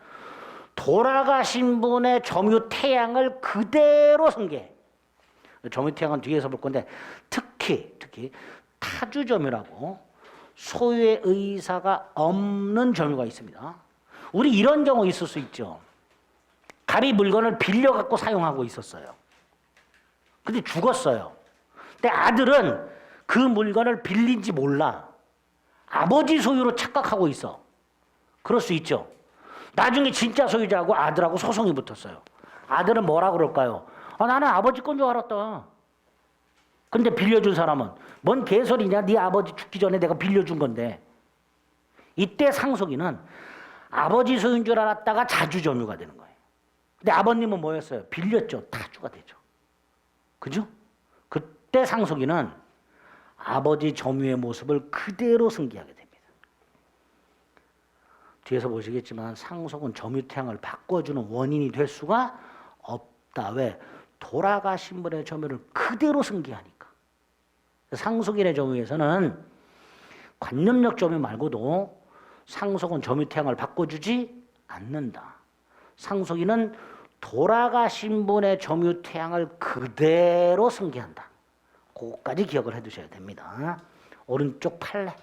돌아가신 분의 점유 태양을 그대로 승계. 점유 태양은 뒤에서 볼 건데 특히 타주 점유라고 소유의 의사가 없는 점유가 있습니다. 우리 이런 경우 있을 수 있죠. 갑이 물건을 빌려갖고 사용하고 있었어요. 근데 죽었어요. 근데 아들은 그 물건을 빌린지 몰라. 아버지 소유로 착각하고 있어. 그럴 수 있죠. 나중에 진짜 소유자하고 아들하고 소송이 붙었어요. 아들은 뭐라 그럴까요? 나는 아버지 건 줄 알았다. 근데 빌려준 사람은 뭔 개소리냐? 네 아버지 죽기 전에 내가 빌려준 건데. 이때 상속인은 아버지 소유인 줄 알았다가 자주점유가 되는 거예요. 근데 아버님은 뭐였어요? 빌렸죠. 타주가 되죠. 그죠? 그때 상속인은 아버지 점유의 모습을 그대로 승계하게 됩니다. 뒤에서 보시겠지만 상속은 점유 태양을 바꿔주는 원인이 될 수가 없다. 왜? 돌아가신 분의 점유를 그대로 승계하니까. 상속인의 점유에서는 관념적 점유 말고도 상속은 점유 태양을 바꿔주지 않는다. 상속인은 돌아가신 분의 점유 태양을 그대로 승계한다. 그거까지 기억을 해두셔야 됩니다. 오른쪽 판례.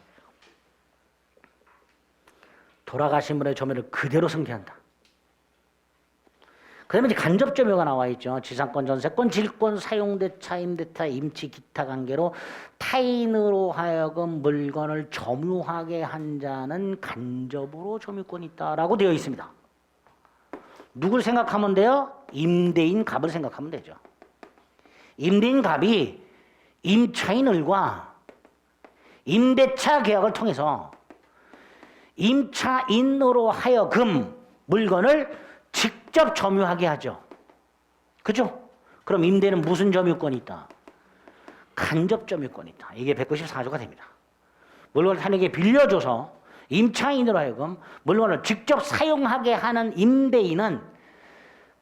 돌아가신 분의 점유를 그대로 승계한다. 그 다음에 이제 간접점유가 나와 있죠. 지상권, 전세권, 질권, 사용대차, 임대차, 임치, 기타 관계로 타인으로 하여금 물건을 점유하게 한 자는 간접으로 점유권이 있다라고 되어 있습니다. 누굴 생각하면 돼요? 임대인 갑을 생각하면 되죠. 임대인 갑이 임차인을과 임대차 계약을 통해서 임차인으로 하여금 물건을 직접 점유하게 하죠. 그죠? 그럼 임대는 무슨 점유권이 있다? 간접 점유권이 있다. 이게 194조가 됩니다. 물건을 타인에게 빌려줘서 임차인으로 하여금 물건을 직접 사용하게 하는 임대인은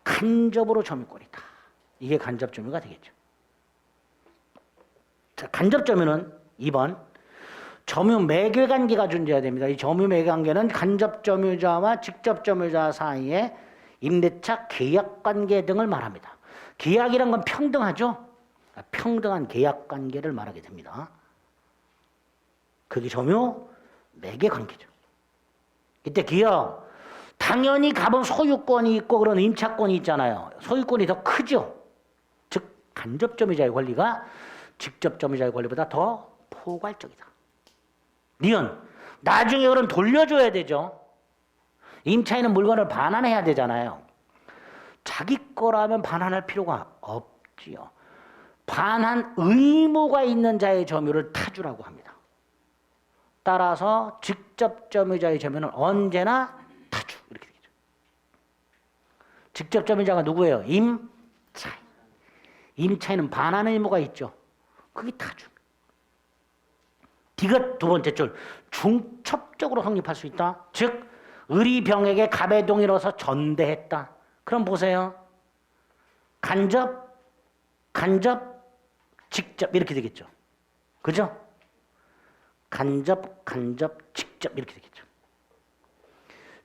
간접으로 점유권이 있다. 이게 간접 점유가 되겠죠. 자, 간접 점유는 2번 점유 매개 관계가 존재해야 됩니다. 이 점유 매개 관계는 간접 점유자와 직접 점유자 사이의 임대차 계약 관계 등을 말합니다. 계약이란 건 평등하죠. 평등한 계약 관계를 말하게 됩니다. 그게 점유 매개 관계죠. 이때 기업 당연히 가본 소유권이 있고 그런 임차권이 있잖아요. 소유권이 더 크죠. 즉 간접 점유자의 권리가 직접 점유자의 권리보다 더 포괄적이다. 니은 나중에 그럼 돌려줘야 되죠. 임차인은 물건을 반환해야 되잖아요. 자기 거라면 반환할 필요가 없지요. 반환 의무가 있는 자의 점유를 타주라고 합니다. 따라서 직접 점유자의 점유는 언제나 타주 이렇게 되죠. 직접 점유자가 누구예요? 임차인. 임차인은 반환 의무가 있죠. 그게 타주. 디귿 두 번째 줄 중첩적으로 성립할 수 있다. 즉 의리병에게 갑의 동의로서 전대했다. 그럼 보세요. 간접, 직접 이렇게 되겠죠. 그죠? 간접, 직접 이렇게 되겠죠.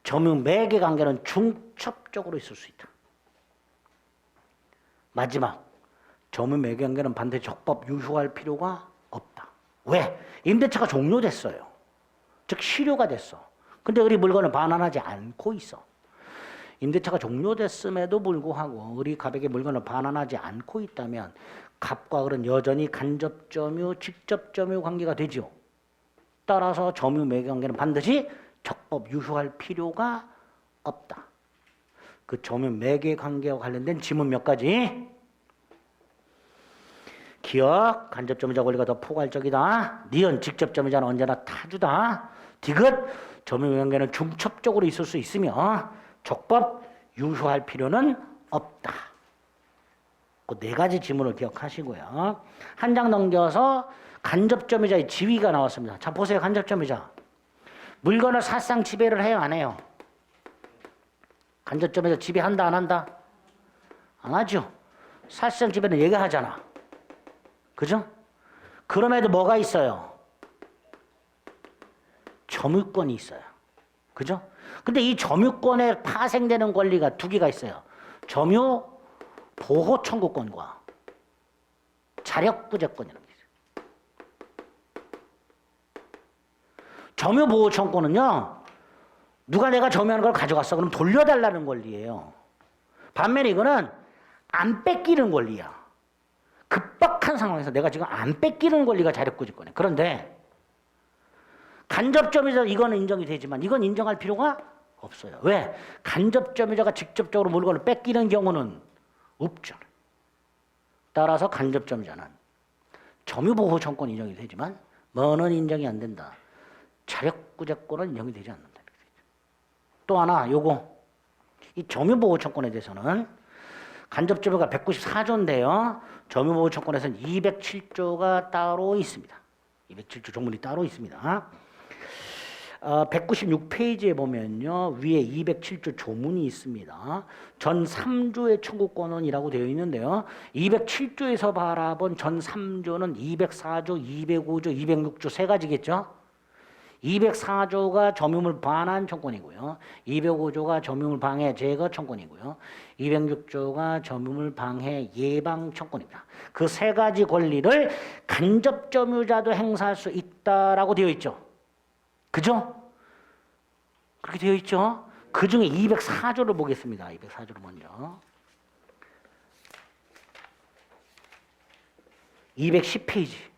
점유 매개 관계는 중첩적으로 있을 수 있다. 마지막, 점유 매개 관계는 반드시 적법 유효할 필요가 없다. 왜? 임대차가 종료됐어요. 즉 실효가 됐어. 근데 우리 물건을 반환하지 않고 있어. 임대차가 종료됐음에도 불구하고 우리 갑에게 물건을 반환하지 않고 있다면 갑과 을은 여전히 간접 점유, 직접 점유 관계가 되죠. 따라서 점유 매개 관계는 반드시 적법 유효할 필요가 없다. 그 점유 매개 관계와 관련된 지문 몇 가지? 기억, 간접 점유자 권리가 더 포괄적이다. 니은, 직접 점유자는 언제나 타주다. 디귿, 점유 관계는 중첩적으로 있을 수 있으며 적법 유효할 필요는 없다. 그 네 가지 지문을 기억하시고요. 한 장 넘겨서 간접 점유자의 지위가 나왔습니다. 자, 보세요. 간접 점유자. 물건을 사상 지배를 해요, 안 해요? 간접 점유자 지배한다, 안 한다? 안 하죠. 사실상 지배는 얘가 하잖아. 그죠? 그럼에도 뭐가 있어요? 점유권이 있어요. 그죠? 근데 이 점유권에 파생되는 권리가 두 개가 있어요. 점유 보호 청구권과 자력구제권이라는 게 있어요. 점유 보호 청구권은요, 누가 내가 점유하는 걸 가져갔어. 그럼 돌려달라는 권리예요. 반면에 이거는 안 뺏기는 권리야. 급박한 상황에서 내가 지금 안 뺏기는 권리가 자력구제권이에요. 그런데 간접점유자 이거는 인정이 되지만 이건 인정할 필요가 없어요. 왜? 간접점유자가 직접적으로 물건을 뺏기는 경우는 없죠. 따라서 간접점유자는 점유보호청권 인정이 되지만 뭐는 인정이 안 된다. 자력구제권은 인정이 되지 않는다. 또 하나 요거 이 점유보호청권에 대해서는 간접점유가 194조인데요. 점유보호청권에서는 207조가 따로 있습니다. 207조 조문이 따로 있습니다. 196페이지에 보면요. 위에 207조 조문이 있습니다. 전 3조의 청구권이라고 되어 있는데요. 207조에서 바라본 전 3조는 204조, 205조, 206조 세 가지겠죠. 204조가 점유물 반환 청구권이고요. 205조가 점유물 방해 제거 청구권이고요. 206조가 점유물 방해 예방 청구권입니다. 그 세 가지 권리를 간접 점유자도 행사할 수 있다라고 되어 있죠. 그죠? 그렇게 되어 있죠. 그 중에 204조를 보겠습니다. 204조를 먼저. 210페이지.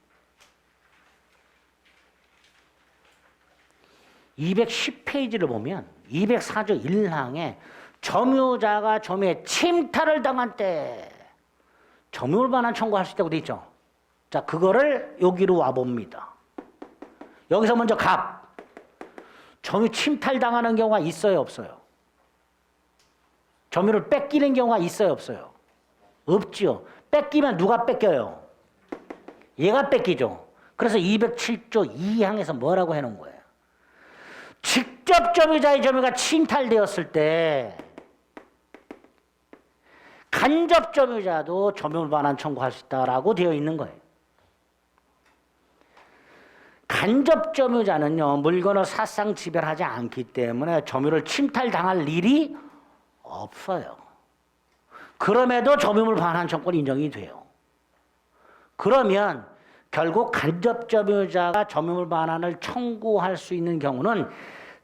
210페이지를 보면 204조 1항에 점유자가 점유에 침탈을 당한 때 점유물 반환 청구할 수 있다고 되어 있죠. 자, 그거를 여기로 와봅니다. 여기서 먼저 갑. 점유 침탈 당하는 경우가 있어요, 없어요? 점유를 뺏기는 경우가 있어요, 없어요? 없지요. 뺏기면 누가 뺏겨요? 얘가 뺏기죠. 그래서 207조 2항에서 뭐라고 해놓은 거예요? 직접 점유자의 점유가 침탈되었을 때 간접 점유자도 점유물 반환 청구할 수 있다라고 되어 있는 거예요. 간접 점유자는요, 물건을 사상 지배하지 않기 때문에 점유를 침탈당할 일이 없어요. 그럼에도 점유물 반환 청구권 인정이 돼요. 그러면 결국 간접 점유자가 점유물 반환을 청구할 수 있는 경우는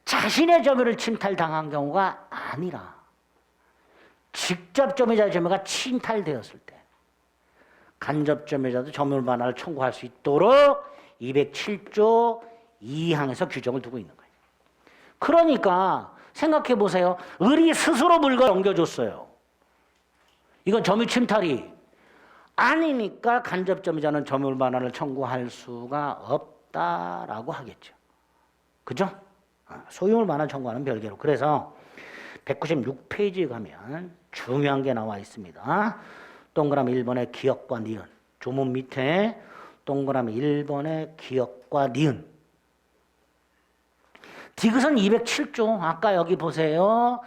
자신의 점유를 침탈당한 경우가 아니라 직접 점유자의 점유가 침탈되었을 때 간접 점유자도 점유물 반환을 청구할 수 있도록 207조 2항에서 규정을 두고 있는 거예요. 그러니까 생각해 보세요. 을이 스스로 물건을 넘겨줬어요. 이건 점유 침탈이 아니니까 간접 점유자는 점유물 반환을 청구할 수가 없다라고 하겠죠. 그죠? 소유물 반환 청구하는 별개로. 그래서 196페이지에 가면 중요한 게 나와 있습니다. 동그라미 1번의 기역과 니은. 조문 밑에 동그라미 1번의 기역과 니은. 디귿은 207조. 아까 여기 보세요.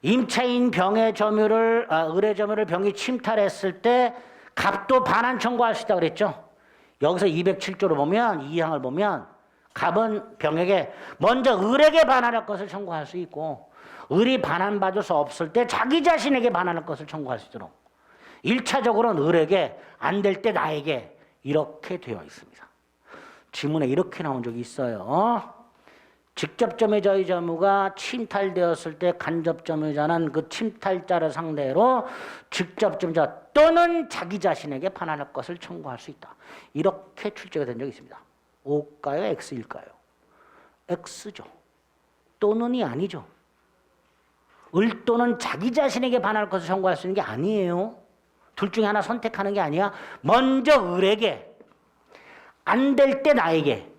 임차인 병의 점유를, 을의 점유를 병이 침탈했을 때 갑도 반환 청구할 수 있다고 그랬죠. 여기서 207조를 보면, 이 항을 보면 갑은 병에게 먼저 을에게 반환할 것을 청구할 수 있고 을이 반환받을 수 없을 때 자기 자신에게 반환할 것을 청구할 수 있도록 1차적으로는 을에게, 안 될 때 나에게 이렇게 되어 있습니다. 지문에 이렇게 나온 적이 있어요. 직접 점유자의 점유가 침탈되었을 때 간접 점유자는 그 침탈자를 상대로 직접 점유자 또는 자기 자신에게 반환할 것을 청구할 수 있다. 이렇게 출제가 된 적이 있습니다. O일까요? X일까요? X죠. 또는이 아니죠. 을 또는 자기 자신에게 반할 것을 청구할 수 있는 게 아니에요. 둘 중에 하나 선택하는 게 아니야. 먼저 을에게, 안 될 때 나에게.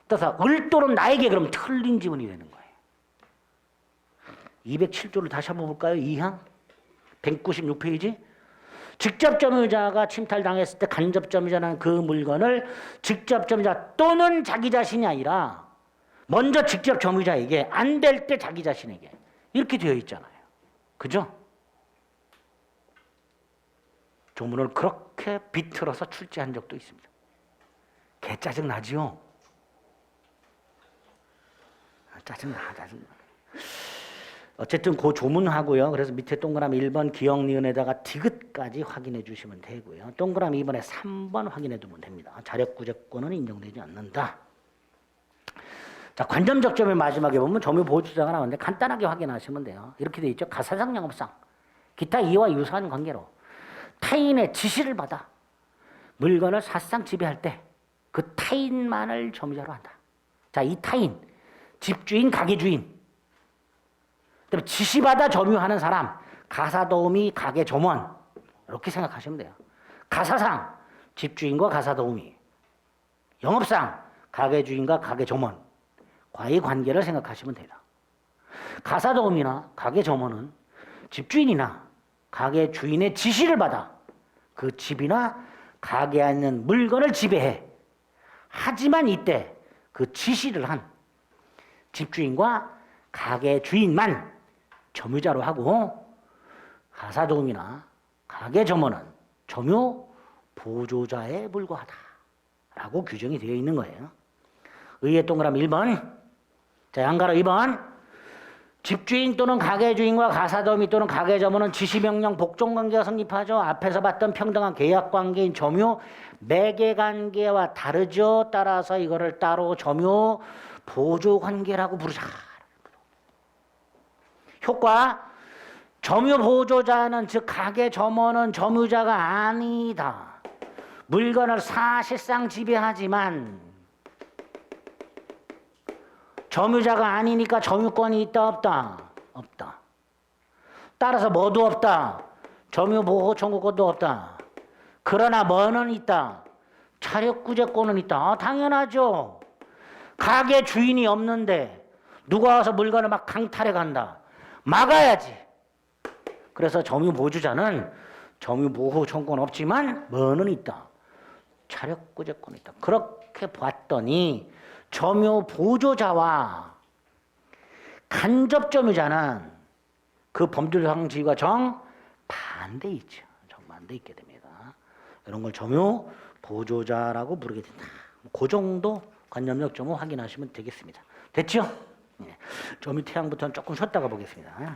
따라서 을 또는 나에게 그럼 틀린 지문이 되는 거예요. 207조를 다시 한번 볼까요? 2항 196페이지. 직접 점유자가 침탈당했을 때 간접 점유자는 그 물건을 직접 점유자 또는 자기 자신이 아니라 먼저 직접 점유자에게, 안 될 때 자기 자신에게 이렇게 되어 있잖아요. 그죠? 조문을 그렇게 비틀어서 출제한 적도 있습니다. 개 짜증 나지요? 짜증나. 어쨌든 그 조문하고요. 그래서 밑에 동그라미 1번 기역 니은에다가 디귿까지 확인해 주시면 되고요. 동그라미 2번에 3번 확인해 두면 됩니다. 자력구제권은 인정되지 않는다. 자, 관점적 점의 마지막에 보면 점유 보호주자가 나오는데 간단하게 확인하시면 돼요. 이렇게 돼 있죠. 가사상 영업상 기타 이와 유사한 관계로 타인의 지시를 받아 물건을 사상 지배할 때 그 타인만을 점유자로 한다. 자, 이 타인, 집주인, 가게주인, 그다음에 지시받아 점유하는 사람, 가사도우미, 가게점원 이렇게 생각하시면 돼요. 가사상 집주인과 가사도우미, 영업상 가게주인과 가게점원 과의 관계를 생각하시면 됩니다. 가사도우미나 가게점원은 집주인이나 가게주인의 지시를 받아 그 집이나 가게에 있는 물건을 지배해. 하지만 이때 그 지시를 한 집주인과 가게주인만 점유자로 하고 가사도우미나 가게점원은 점유 보조자에 불과하다라고 규정이 되어 있는 거예요. 의의 동그라미 1번. 자, 양가로 2번. 집주인 또는 가게주인과 가사도우미 또는 가게점원은 지시명령 복종관계가 성립하죠. 앞에서 봤던 평등한 계약관계인 점유 매개관계와 다르죠. 따라서 이거를 따로 점유 보조관계라고 부르자. 효과. 점유 보조자는 즉 가게점원은 점유자가 아니다. 물건을 사실상 지배하지만 점유자가 아니니까 점유권이 있다 없다? 없다. 따라서 뭐도 없다. 점유보호 청구권도 없다. 그러나 뭐는 있다. 차력구제권은 있다. 당연하죠. 가게 주인이 없는데 누가 와서 물건을 막 강탈해 간다. 막아야지. 그래서 점유보조자는 점유 보호 청구는 없지만 뭐는 있다. 자력구제권이 있다. 그렇게 봤더니 점유 보조자와 간접 점유자는 그 법률상 지위가 정반대 있죠. 정반대 있게 됩니다. 이런 걸 점유 보조자라고 부르게 된다. 그 정도 관념력 좀 확인하시면 되겠습니다. 됐죠? 네. 점유 태양부터는 조금 쉬었다가 보겠습니다.